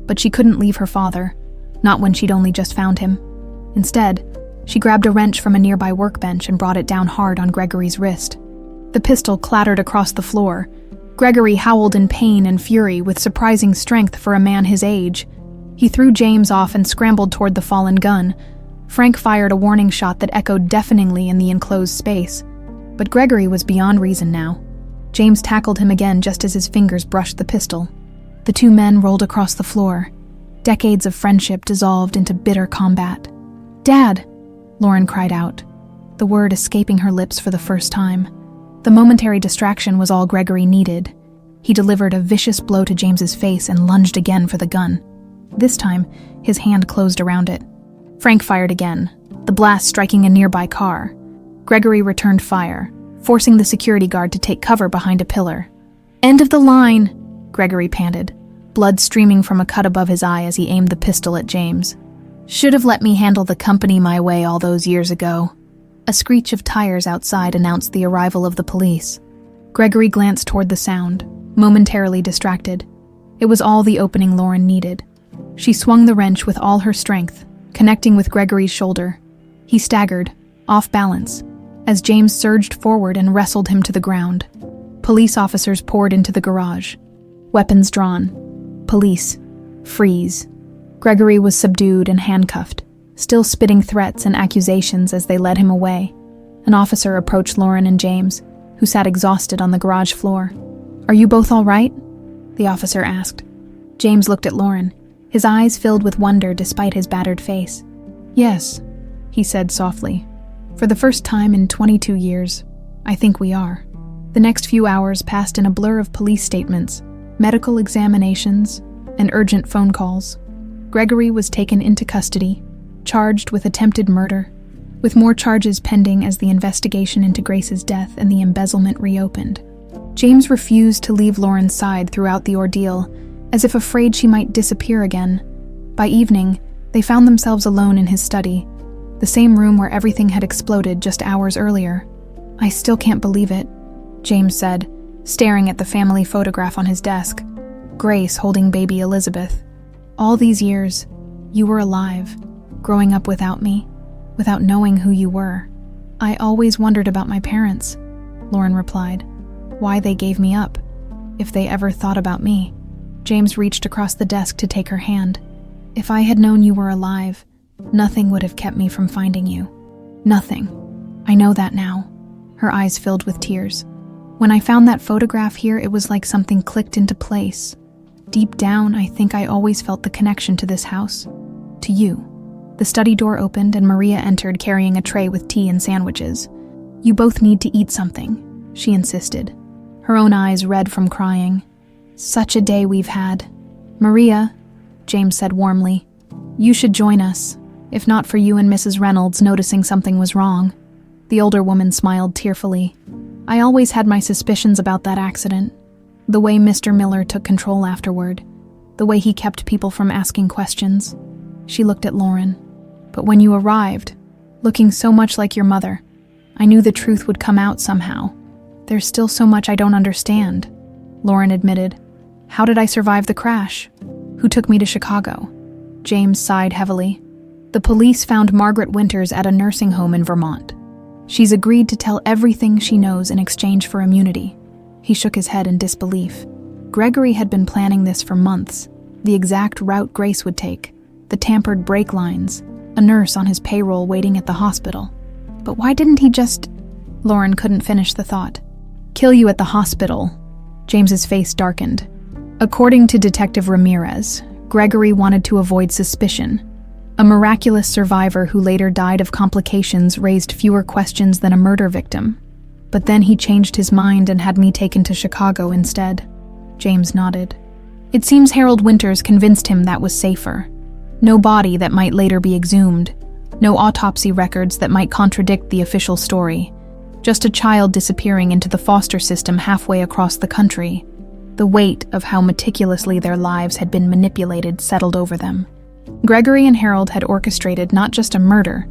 but she couldn't leave her father, not when she'd only just found him. Instead, she grabbed a wrench from a nearby workbench and brought it down hard on Gregory's wrist. The pistol clattered across the floor. Gregory howled in pain and fury with surprising strength for a man his age. He threw James off and scrambled toward the fallen gun. Frank fired a warning shot that echoed deafeningly in the enclosed space. But Gregory was beyond reason now. James tackled him again just as his fingers brushed the pistol. The two men rolled across the floor. Decades of friendship dissolved into bitter combat. "Dad!" Lauren cried out, the word escaping her lips for the first time. The momentary distraction was all Gregory needed. He delivered a vicious blow to James's face and lunged again for the gun. This time, his hand closed around it. Frank fired again, the blast striking a nearby car. Gregory returned fire, forcing the security guard to take cover behind a pillar. "End of the line," Gregory panted, blood streaming from a cut above his eye as he aimed the pistol at James. "Should have let me handle the company my way all those years ago." A screech of tires outside announced the arrival of the police. Gregory glanced toward the sound, momentarily distracted. It was all the opening Lauren needed. She swung the wrench with all her strength, connecting with Gregory's shoulder. He staggered, off balance, as James surged forward and wrestled him to the ground. Police officers poured into the garage. Weapons drawn. Police. Freeze. Gregory was subdued and handcuffed, still spitting threats and accusations as they led him away. An officer approached Lauren and James, who sat exhausted on the garage floor. "Are you both all right?" the officer asked. James looked at Lauren, his eyes filled with wonder despite his battered face. "Yes," he said softly. "For the first time in 22 years, I think we are." The next few hours passed in a blur of police statements, medical examinations, and urgent phone calls. Gregory was taken into custody, charged with attempted murder, with more charges pending as the investigation into Grace's death and the embezzlement reopened. James refused to leave Lauren's side throughout the ordeal, as if afraid she might disappear again. By evening, they found themselves alone in his study, the same room where everything had exploded just hours earlier. "I still can't believe it," James said, staring at the family photograph on his desk. Grace holding baby Elizabeth. "All these years, you were alive, growing up without me, without knowing who you were." "I always wondered about my parents," Lauren replied. "Why they gave me up, if they ever thought about me." James reached across the desk to take her hand. "If I had known you were alive, nothing would have kept me from finding you. Nothing. I know that now." Her eyes filled with tears. "When I found that photograph here, it was like something clicked into place. Deep down, I think I always felt the connection to this house. To you." The study door opened and Maria entered carrying a tray with tea and sandwiches. "You both need to eat something," she insisted, her own eyes red from crying. "Such a day we've had." "Maria," James said warmly, "you should join us, if not for you and Mrs. Reynolds noticing something was wrong." The older woman smiled tearfully. "I always had my suspicions about that accident. The way Mr. Miller took control afterward, the way he kept people from asking questions." She looked at Lauren. "But when you arrived, looking so much like your mother, I knew the truth would come out somehow. There's still so much I don't understand," Lauren admitted. "How did I survive the crash? Who took me to Chicago?" James sighed heavily. "The police found Margaret Winters at a nursing home in Vermont. She's agreed to tell everything she knows in exchange for immunity." He shook his head in disbelief. Gregory had been planning this for months, the exact route Grace would take, the tampered brake lines, a nurse on his payroll waiting at the hospital. But why didn't he just... Lauren couldn't finish the thought. "Kill you at the hospital." James's face darkened. According to Detective Ramirez, Gregory wanted to avoid suspicion. A miraculous survivor who later died of complications raised fewer questions than a murder victim. But then he changed his mind and had me taken to Chicago instead. James nodded. It seems Harold Winters convinced him that was safer. No body that might later be exhumed. No autopsy records that might contradict the official story. Just a child disappearing into the foster system halfway across the country. The weight of how meticulously their lives had been manipulated settled over them. Gregory and Harold had orchestrated not just a murder,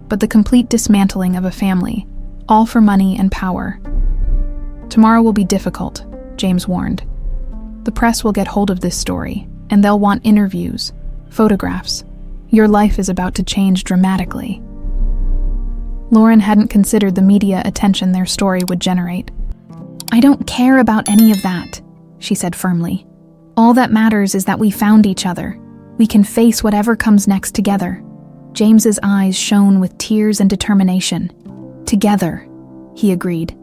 but the complete dismantling of a family, all for money and power. "Tomorrow will be difficult," James warned. "The press will get hold of this story, and they'll want interviews, photographs. Your life is about to change dramatically." Lauren hadn't considered the media attention their story would generate. "I don't care about any of that," she said firmly. "All that matters is that we found each other. We can face whatever comes next together." James's eyes shone with tears and determination. "Together," he agreed.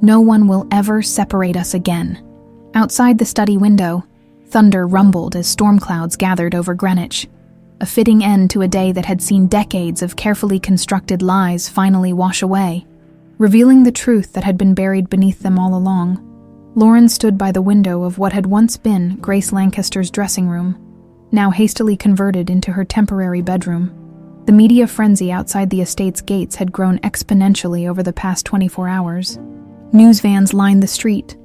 "No one will ever separate us again." Outside the study window, Thunder rumbled as storm clouds gathered over Greenwich. A fitting end to a day that had seen decades of carefully constructed lies finally wash away, revealing the truth that had been buried beneath them all along. Lauren stood by the window of what had once been Grace Lancaster's dressing room, now hastily converted into her temporary bedroom. The media frenzy outside the estate's gates had grown exponentially over the past 24 hours. News vans lined the street,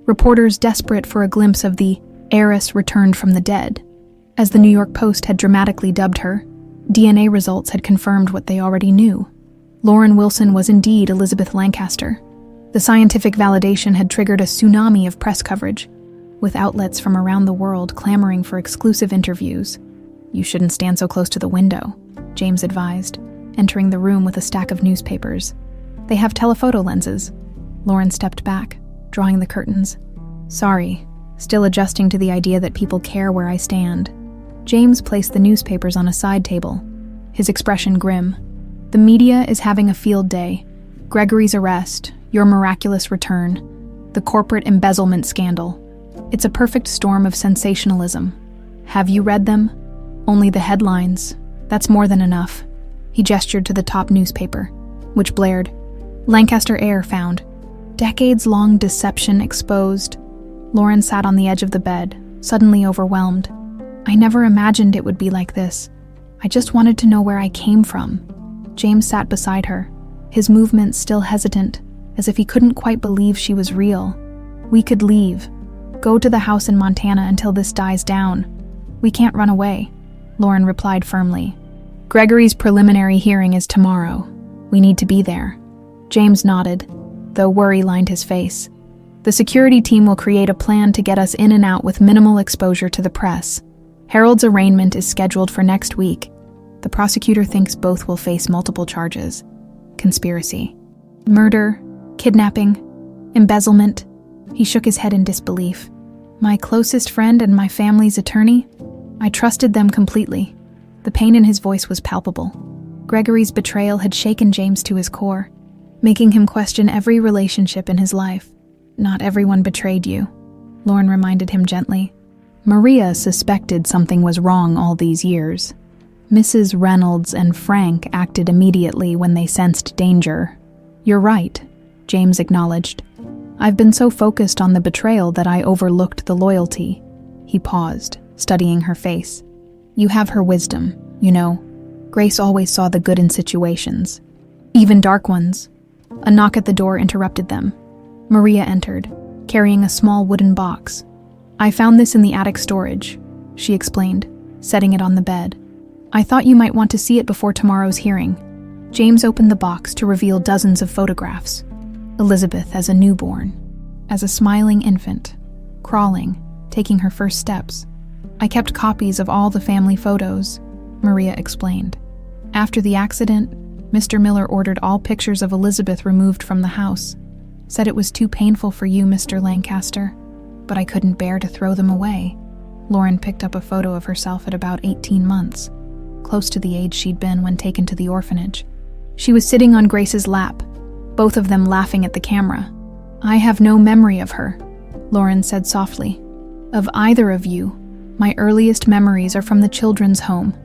reporters desperate for a glimpse of the heiress returned from the dead. As the New York Post had dramatically dubbed her, DNA results had confirmed what they already knew. Lauren Wilson was indeed Elizabeth Lancaster. The scientific validation had triggered a tsunami of press coverage, with outlets from around the world clamoring for exclusive interviews. "You shouldn't stand so close to the window," James advised, entering the room with a stack of newspapers. "They have telephoto lenses." Lauren stepped back, drawing the curtains. "Sorry, still adjusting to the idea that people care where I stand." James placed the newspapers on a side table, his expression grim. "The media is having a field day. Gregory's arrest, your miraculous return, the corporate embezzlement scandal. It's a perfect storm of sensationalism. Have you read them? Only the headlines. That's more than enough." He gestured to the top newspaper, which blared, "Lancaster heir found. Decades-long deception exposed." Lauren sat on the edge of the bed, suddenly overwhelmed. "I never imagined it would be like this. I just wanted to know where I came from." James sat beside her, his movements still hesitant, as if he couldn't quite believe she was real. "We could leave. Go to the house in Montana until this dies down. We can't run away," Lauren replied firmly. "Gregory's preliminary hearing is tomorrow. We need to be there." James nodded, though worry lined his face. "The security team will create a plan to get us in and out with minimal exposure to the press. Harold's arraignment is scheduled for next week. The prosecutor thinks both will face multiple charges. Conspiracy. Murder, kidnapping, embezzlement." He shook his head in disbelief. "My closest friend and my family's attorney? I trusted them completely." The pain in his voice was palpable. Gregory's betrayal had shaken James to his core, making him question every relationship in his life. "Not everyone betrayed you," Lauren reminded him gently. "Maria suspected something was wrong all these years. Mrs. Reynolds and Frank acted immediately when they sensed danger." "You're right," James acknowledged. "I've been so focused on the betrayal that I overlooked the loyalty." He paused, studying her face. "You have her wisdom, you know. Grace always saw the good in situations, even dark ones." A knock at the door interrupted them. Maria entered, carrying a small wooden box. "I found this in the attic storage," she explained, setting it on the bed. "I thought you might want to see it before tomorrow's hearing." James opened the box to reveal dozens of photographs. Elizabeth as a newborn, as a smiling infant, crawling, taking her first steps. "I kept copies of all the family photos," Maria explained. "After the accident, Mr. Miller ordered all pictures of Elizabeth removed from the house. Said it was too painful for you, Mr. Lancaster, but I couldn't bear to throw them away." Lauren picked up a photo of herself at about 18 months, close to the age she'd been when taken to the orphanage. She was sitting on Grace's lap, both of them laughing at the camera. "I have no memory of her," Lauren said softly. "Of either of you. My earliest memories are from the children's home.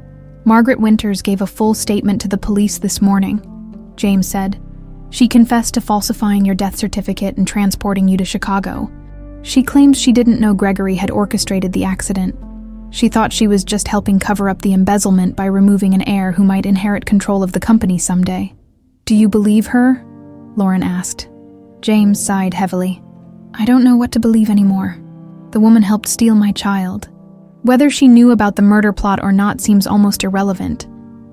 Margaret Winters gave a full statement to the police this morning," James said. "She confessed to falsifying your death certificate and transporting you to Chicago. She claims she didn't know Gregory had orchestrated the accident. She thought she was just helping cover up the embezzlement by removing an heir who might inherit control of the company someday." "Do you believe her?" Lauren asked. James sighed heavily. "I don't know what to believe anymore. The woman helped steal my child. Whether she knew about the murder plot or not seems almost irrelevant."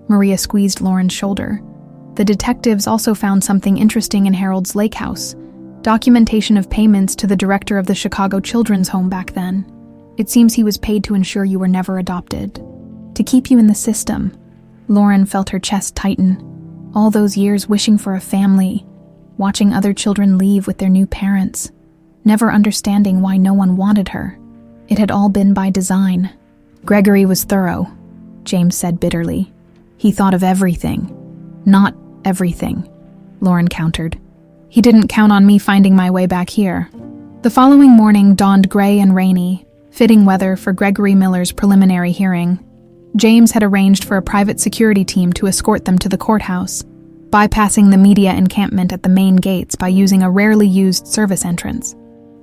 Maria squeezed Lauren's shoulder. "The detectives also found something interesting in Harold's lake house. Documentation of payments to the director of the Chicago Children's Home back then. It seems he was paid to ensure you were never adopted. To keep you in the system." Lauren felt her chest tighten. All those years wishing for a family, watching other children leave with their new parents, never understanding why no one wanted her. It had all been by design. "Gregory was thorough," James said bitterly. "He thought of everything." "Not everything," Lauren countered. "He didn't count on me finding my way back here." The following morning dawned gray and rainy, Fitting weather for Gregory Miller's preliminary hearing. James had arranged for a private security team to escort them to the courthouse, bypassing the media encampment at the main gates by using a rarely used service entrance.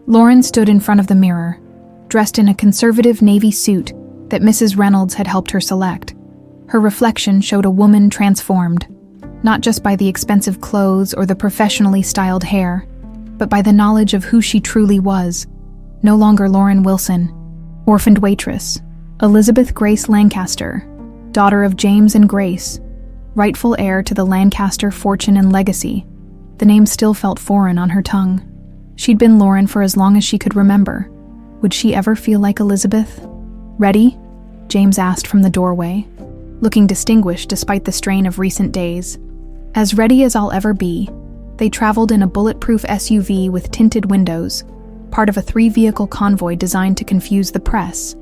Lauren stood in front of the mirror, dressed in a conservative navy suit that Mrs. Reynolds had helped her select. Her reflection showed a woman transformed, not just by the expensive clothes or the professionally styled hair, but by the knowledge of who she truly was. No longer Lauren Wilson, orphaned waitress, Elizabeth Grace Lancaster, daughter of James and Grace, rightful heir to the Lancaster fortune and legacy. The name still felt foreign on her tongue. She'd been Lauren for as long as she could remember. Would she ever feel like Elizabeth? "Ready?" James asked from the doorway, looking distinguished despite the strain of recent days. "As ready as I'll ever be." They traveled in a bulletproof SUV with tinted windows, part of a 3-vehicle convoy designed to confuse the press.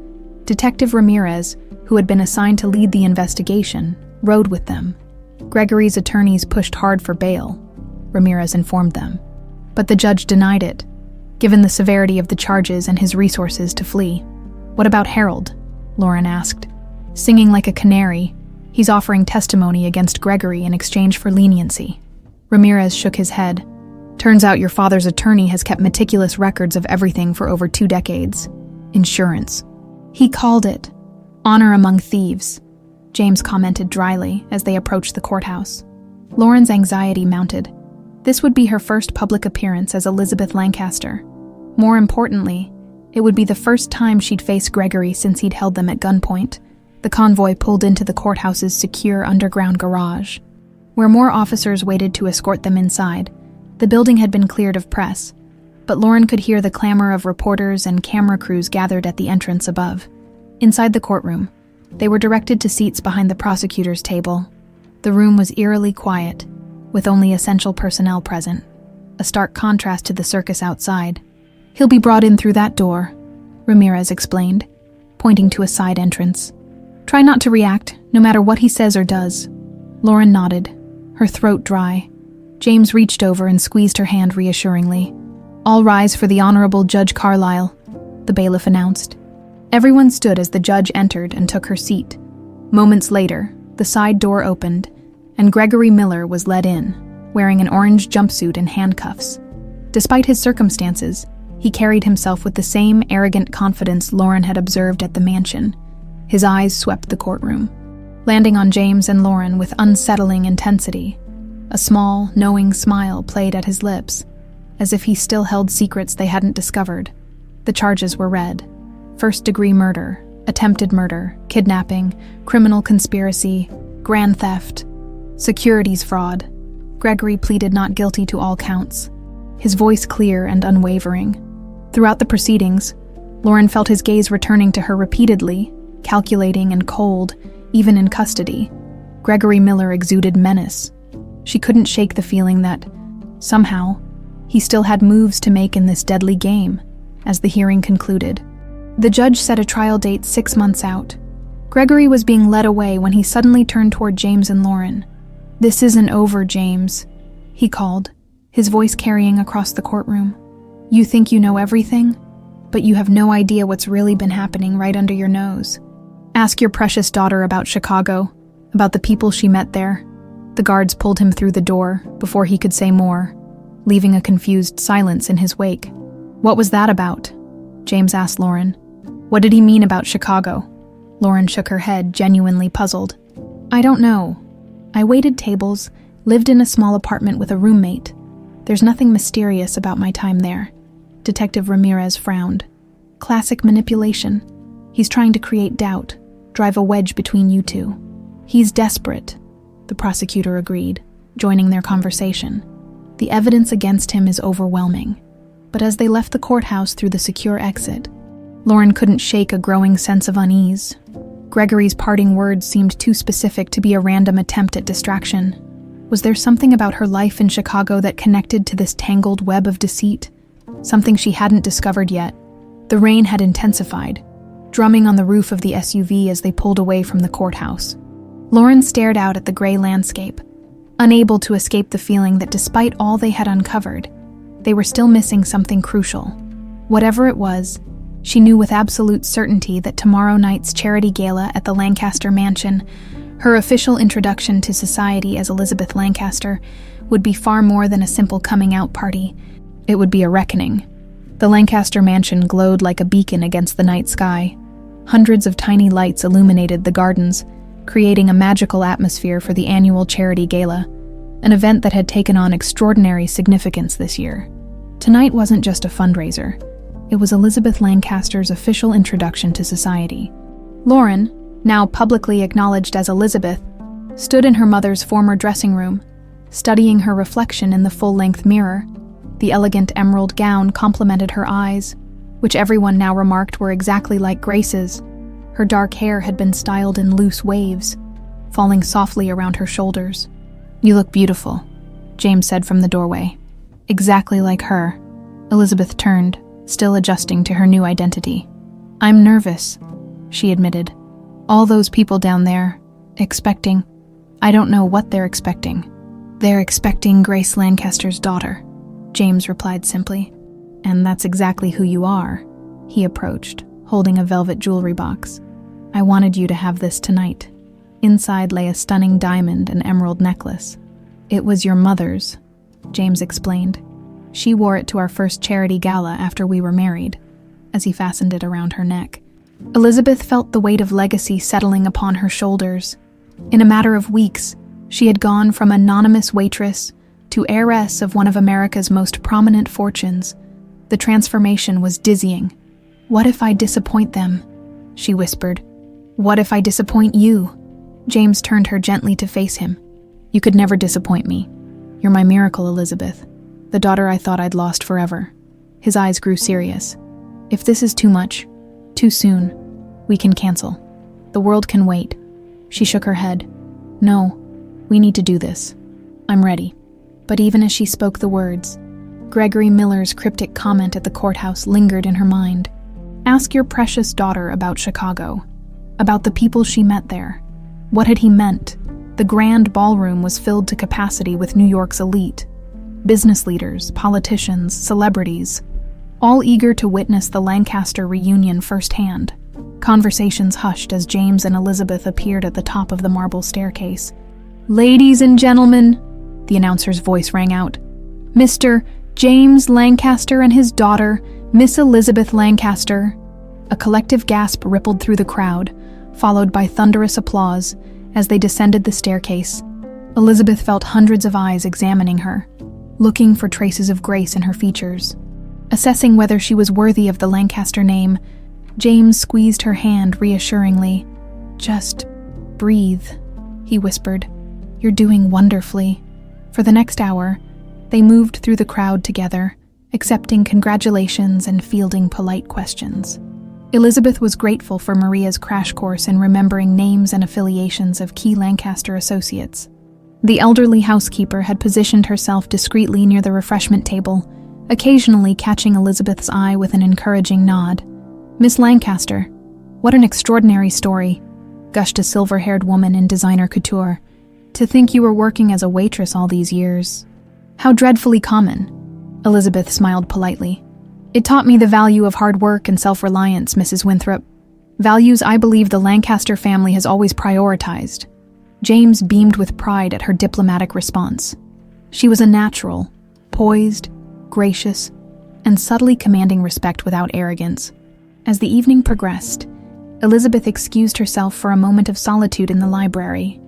Detective Ramirez, who had been assigned to lead the investigation, rode with them. Gregory's attorneys pushed hard for bail, Ramirez informed them. But the judge denied it, given the severity of the charges and his resources to flee. "What about Harold?" Lauren asked. "Singing like a canary, he's offering testimony against Gregory in exchange for leniency." Ramirez shook his head. "Turns out your father's attorney has kept meticulous records of everything for over 2 decades. Insurance. He called it honor among thieves," James commented dryly as they approached the courthouse. Lauren's anxiety mounted. This would be her first public appearance as Elizabeth Lancaster. More importantly, it would be the first time she'd face Gregory since he'd held them at gunpoint. The convoy pulled into the courthouse's secure underground garage, where more officers waited to escort them inside. The building had been cleared of press, but Lauren could hear the clamor of reporters and camera crews gathered at the entrance above. Inside the courtroom, they were directed to seats behind the prosecutor's table. The room was eerily quiet, with only essential personnel present, a stark contrast to the circus outside. "He'll be brought in through that door," Ramirez explained, pointing to a side entrance. "Try not to react, no matter what he says or does." Lauren nodded, her throat dry. James reached over and squeezed her hand reassuringly. "All rise for the Honorable Judge Carlisle," the bailiff announced. Everyone stood as the judge entered and took her seat. Moments later, the side door opened, and Gregory Miller was led in, wearing an orange jumpsuit and handcuffs. Despite his circumstances, he carried himself with the same arrogant confidence Lauren had observed at the mansion. His eyes swept the courtroom, landing on James and Lauren with unsettling intensity. A small, knowing smile played at his lips, as if he still held secrets they hadn't discovered. The charges were read: first-degree murder, attempted murder, kidnapping, criminal conspiracy, grand theft, securities fraud. Gregory pleaded not guilty to all counts, his voice clear and unwavering. Throughout the proceedings, Lauren felt his gaze returning to her repeatedly, calculating and cold, even in custody. Gregory Miller exuded menace. She couldn't shake the feeling that, somehow, he still had moves to make in this deadly game. As the hearing concluded, the judge set a trial date 6 months out. Gregory was being led away when he suddenly turned toward James and Lauren. "This isn't over, James," he called, his voice carrying across the courtroom. "You think you know everything, but you have no idea what's really been happening right under your nose. Ask your precious daughter about Chicago, about the people she met there." The guards pulled him through the door before he could say more, leaving a confused silence in his wake. "What was that about?" James asked Lauren. "What did he mean about Chicago?" Lauren shook her head, genuinely puzzled. "I don't know. I waited tables, lived in a small apartment with a roommate. There's nothing mysterious about my time there." Detective Ramirez frowned. "Classic manipulation. He's trying to create doubt, drive a wedge between you two." "He's desperate," the prosecutor agreed, joining their conversation. "The evidence against him is overwhelming." But as they left the courthouse through the secure exit, Lauren couldn't shake a growing sense of unease. Gregory's parting words seemed too specific to be a random attempt at distraction. Was there something about her life in Chicago that connected to this tangled web of deceit? Something she hadn't discovered yet. The rain had intensified, drumming on the roof of the SUV as they pulled away from the courthouse. Lauren stared out at the gray landscape, unable to escape the feeling that despite all they had uncovered, they were still missing something crucial. Whatever it was, She knew with absolute certainty that tomorrow night's charity gala at the Lancaster mansion, her official introduction to society as Elizabeth Lancaster, would be far more than a simple coming-out party. It would be a reckoning. The Lancaster mansion glowed like a beacon against the night sky. Hundreds of tiny lights illuminated the gardens, creating a magical atmosphere for the annual charity gala, an event that had taken on extraordinary significance this year. Tonight wasn't just a fundraiser. It was Elizabeth Lancaster's official introduction to society. Lauren, now publicly acknowledged as Elizabeth, stood in her mother's former dressing room, studying her reflection in the full-length mirror. The elegant emerald gown complemented her eyes, which everyone now remarked were exactly like Grace's. Her dark hair had been styled in loose waves, falling softly around her shoulders. "You look beautiful," James said from the doorway. "Exactly like her." Elizabeth turned, still adjusting to her new identity. "I'm nervous," she admitted. "All those people down there, expecting. I don't know what they're expecting." "They're expecting Grace Lancaster's daughter," James replied simply. "And that's exactly who you are," he approached, holding a velvet jewelry box. "I wanted you to have this tonight." Inside lay a stunning diamond and emerald necklace. "It was your mother's," James explained. "She wore it to our first charity gala after we were married," as he fastened it around her neck. Elizabeth felt the weight of legacy settling upon her shoulders. In a matter of weeks, she had gone from anonymous waitress to heiress of one of America's most prominent fortunes. The transformation was dizzying. "What if I disappoint them?" she whispered. "What if I disappoint you?" James turned her gently to face him. "You could never disappoint me. You're my miracle, Elizabeth. The daughter I thought I'd lost forever." His eyes grew serious. "If this is too much, too soon, we can cancel. The world can wait." She shook her head. "No, we need to do this. I'm ready." But even as she spoke the words, Gregory Miller's cryptic comment at the courthouse lingered in her mind. "Ask your precious daughter about Chicago, about the people she met there." What had he meant? The grand ballroom was filled to capacity with New York's elite. Business leaders, politicians, celebrities, all eager to witness the Lancaster reunion firsthand. Conversations hushed as James and Elizabeth appeared at the top of the marble staircase. "Ladies and gentlemen," the announcer's voice rang out, "Mr. James Lancaster and his daughter, Miss Elizabeth Lancaster." A collective gasp rippled through the crowd, followed by thunderous applause as they descended the staircase. Elizabeth felt hundreds of eyes examining her, looking for traces of grace in her features. Assessing whether she was worthy of the Lancaster name, James squeezed her hand reassuringly. "Just breathe," he whispered. "You're doing wonderfully." For the next hour, they moved through the crowd together, accepting congratulations and fielding polite questions. Elizabeth was grateful for Maria's crash course in remembering names and affiliations of key Lancaster associates. The elderly housekeeper had positioned herself discreetly near the refreshment table, occasionally catching Elizabeth's eye with an encouraging nod. "Miss Lancaster, what an extraordinary story," gushed a silver-haired woman in designer couture. "To think you were working as a waitress all these years. How dreadfully common." Elizabeth smiled politely. "It taught me the value of hard work and self-reliance, Mrs. Winthrop. Values I believe the Lancaster family has always prioritized." James beamed with pride at her diplomatic response. She was a natural, poised, gracious, and subtly commanding respect without arrogance. As the evening progressed, Elizabeth excused herself for a moment of solitude in the library.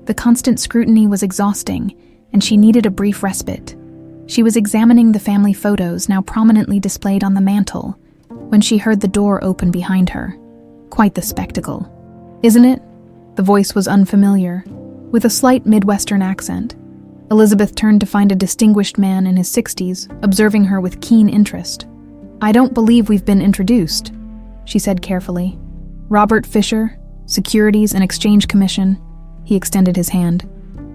The constant scrutiny was exhausting, and she needed a brief respite. She was examining the family photos now prominently displayed on the mantel when she heard the door open behind her. Quite the spectacle. "Isn't it?" The voice was unfamiliar, with a slight Midwestern accent. Elizabeth turned to find a distinguished man in his 60s, observing her with keen interest. "I don't believe we've been introduced," she said carefully. "Robert Fisher, Securities and Exchange Commission." He extended his hand.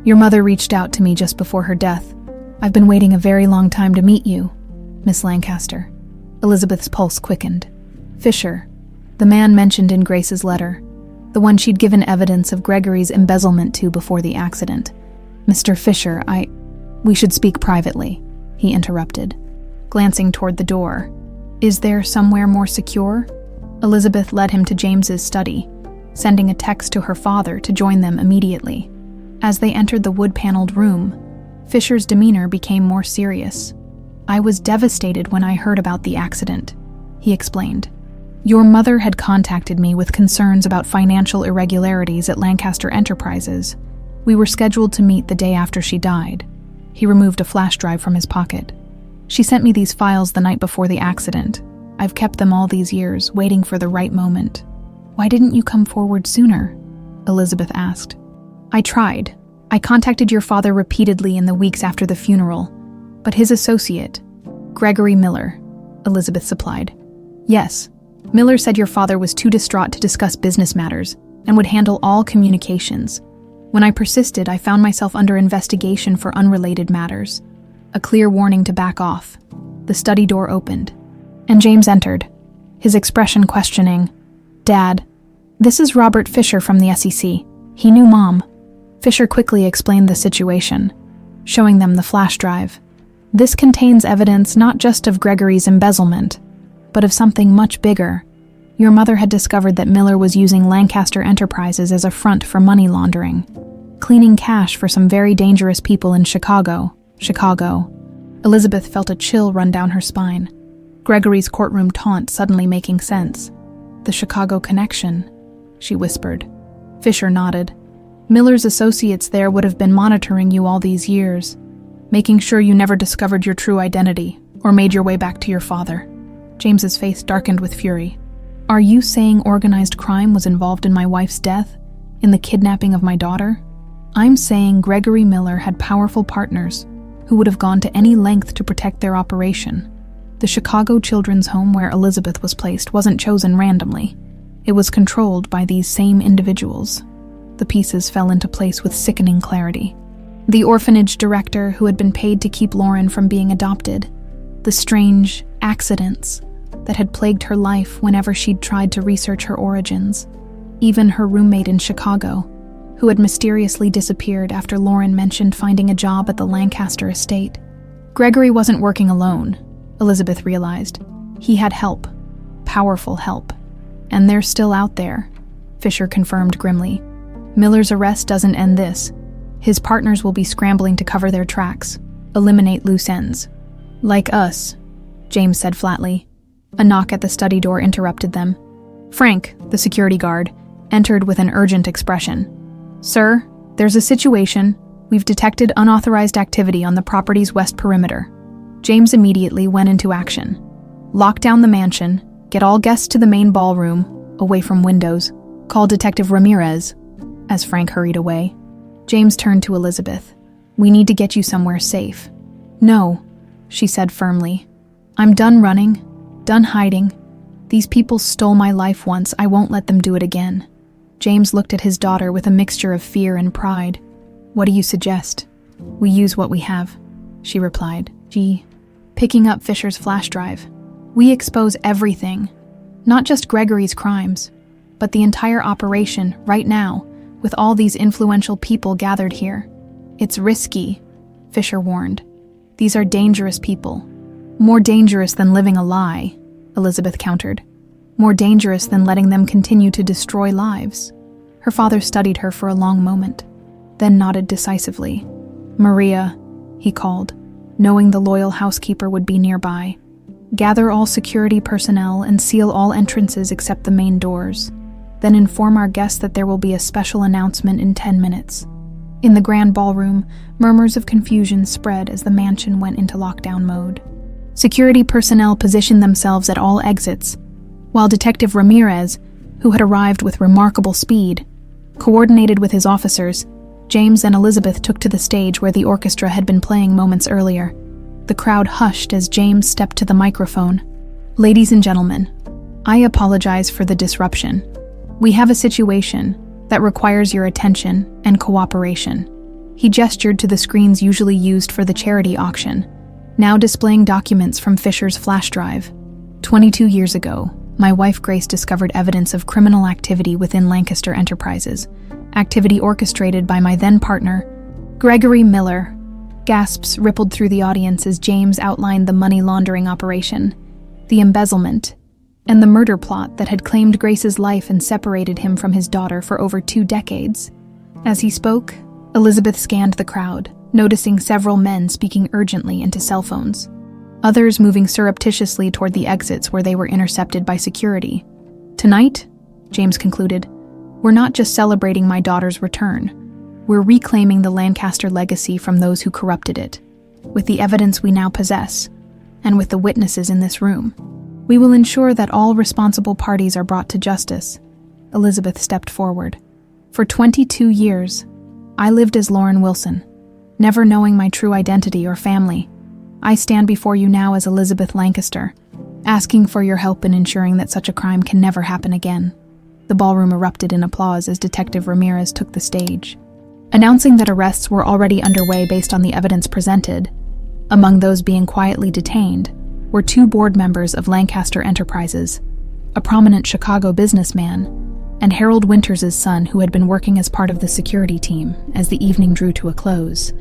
"Your mother reached out to me just before her death. I've been waiting a very long time to meet you, Miss Lancaster." Elizabeth's pulse quickened. Fisher, the man mentioned in Grace's letter, the one she'd given evidence of Gregory's embezzlement to before the accident. "Mr. Fisher, we should speak privately," he interrupted, glancing toward the door. "Is there somewhere more secure?" Elizabeth led him to James's study, sending a text to her father to join them immediately. As they entered the wood-paneled room, Fisher's demeanor became more serious. "I was devastated when I heard about the accident," he explained. "Your mother had contacted me with concerns about financial irregularities at Lancaster Enterprises. We were scheduled to meet the day after she died." He removed a flash drive from his pocket. "She sent me these files the night before the accident. I've kept them all these years, waiting for the right moment." "Why didn't you come forward sooner?" Elizabeth asked. "I tried. I contacted your father repeatedly in the weeks after the funeral, but his associate, Gregory Miller," Elizabeth supplied. "Yes, Miller said your father was too distraught to discuss business matters and would handle all communications. When I persisted, I found myself under investigation for unrelated matters. A clear warning to back off." The study door opened, and James entered, his expression questioning. "Dad, this is Robert Fisher from the SEC. He knew Mom." Fisher quickly explained the situation, showing them the flash drive. "This contains evidence not just of Gregory's embezzlement, but of something much bigger. Your mother had discovered that Miller was using Lancaster Enterprises as a front for money laundering, cleaning cash for some very dangerous people in Chicago. Elizabeth felt a chill run down her spine, Gregory's courtroom taunt suddenly making sense. "The Chicago connection," she whispered. Fisher nodded. "Miller's associates there would have been monitoring you all these years, making sure you never discovered your true identity or made your way back to your father." James's face darkened with fury. "Are you saying organized crime was involved in my wife's death, in the kidnapping of my daughter? I'm saying Gregory Miller had powerful partners who would have gone to any length to protect their operation. The Chicago Children's Home where Elizabeth was placed wasn't chosen randomly. It was controlled by these same individuals." The pieces fell into place with sickening clarity. The orphanage director who had been paid to keep Lauren from being adopted, the strange accidents that had plagued her life whenever she'd tried to research her origins, even her roommate in Chicago, who had mysteriously disappeared after Lauren mentioned finding a job at the Lancaster estate. Gregory wasn't working alone, Elizabeth realized. He had help, powerful help, and they're still out there, Fisher confirmed grimly. Miller's arrest doesn't end this. His partners will be scrambling to cover their tracks, eliminate loose ends. "Like us," James said flatly. A knock at the study door interrupted them. Frank, the security guard, entered with an urgent expression. "Sir, there's a situation. We've detected unauthorized activity on the property's west perimeter." James immediately went into action. "Lock down the mansion, get all guests to the main ballroom, away from windows. Call Detective Ramirez." As Frank hurried away, James turned to Elizabeth. "We need to get you somewhere safe." "No," she said firmly. "I'm done running, done hiding. These people stole my life once. I won't let them do it again." James looked at his daughter with a mixture of fear and pride. "What do you suggest?" "We use what we have," she replied. Picking up Fisher's flash drive. "We expose everything, not just Gregory's crimes, but the entire operation right now, with all these influential people gathered here. It's risky," Fisher warned. "These are dangerous people. More dangerous than living a lie," Elizabeth countered. "More dangerous than letting them continue to destroy lives." Her father studied her for a long moment, then nodded decisively. "Maria," he called, knowing the loyal housekeeper would be nearby. "Gather all security personnel and seal all entrances except the main doors. Then inform our guests that there will be a special announcement in 10 minutes. In the grand ballroom, murmurs of confusion spread as the mansion went into lockdown mode. Security personnel positioned themselves at all exits, while Detective Ramirez, who had arrived with remarkable speed, coordinated with his officers. James and Elizabeth took to the stage where the orchestra had been playing moments earlier. The crowd hushed as James stepped to the microphone. "Ladies and gentlemen, I apologize for the disruption. We have a situation that requires your attention and cooperation." He gestured to the screens usually used for the charity auction, now displaying documents from Fisher's flash drive. 22 years ago, my wife Grace discovered evidence of criminal activity within Lancaster Enterprises, activity orchestrated by my then-partner, Gregory Miller. Gasps rippled through the audience as James outlined the money laundering operation, the embezzlement, and the murder plot that had claimed Grace's life and separated him from his daughter for over 2 decades. As he spoke, Elizabeth scanned the crowd, noticing several men speaking urgently into cell phones, others moving surreptitiously toward the exits where they were intercepted by security. "Tonight," James concluded, "we're not just celebrating my daughter's return. We're reclaiming the Lancaster legacy from those who corrupted it. With the evidence we now possess, and with the witnesses in this room, we will ensure that all responsible parties are brought to justice." Elizabeth stepped forward. "For 22 years, I lived as Lauren Wilson, never knowing my true identity or family. I stand before you now as Elizabeth Lancaster, asking for your help in ensuring that such a crime can never happen again." The ballroom erupted in applause as Detective Ramirez took the stage, announcing that arrests were already underway based on the evidence presented. Among those being quietly detained were 2 board members of Lancaster Enterprises, a prominent Chicago businessman, and Harold Winters' son, who had been working as part of the security team as the evening drew to a close.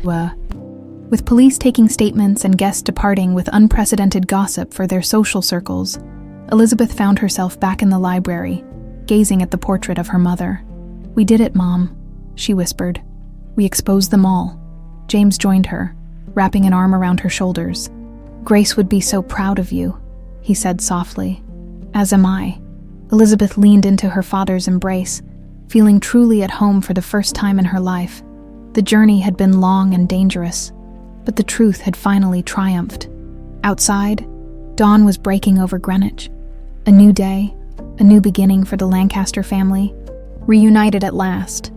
With police taking statements and guests departing with unprecedented gossip for their social circles, Elizabeth found herself back in the library, gazing at the portrait of her mother. "We did it, Mom," she whispered. "We exposed them all." James joined her, wrapping an arm around her shoulders. "Grace would be so proud of you," he said softly. "As am I." Elizabeth leaned into her father's embrace, feeling truly at home for the first time in her life. The journey had been long and dangerous, but the truth had finally triumphed. Outside, dawn was breaking over Greenwich. A new day, a new beginning for the Lancaster family, reunited at last.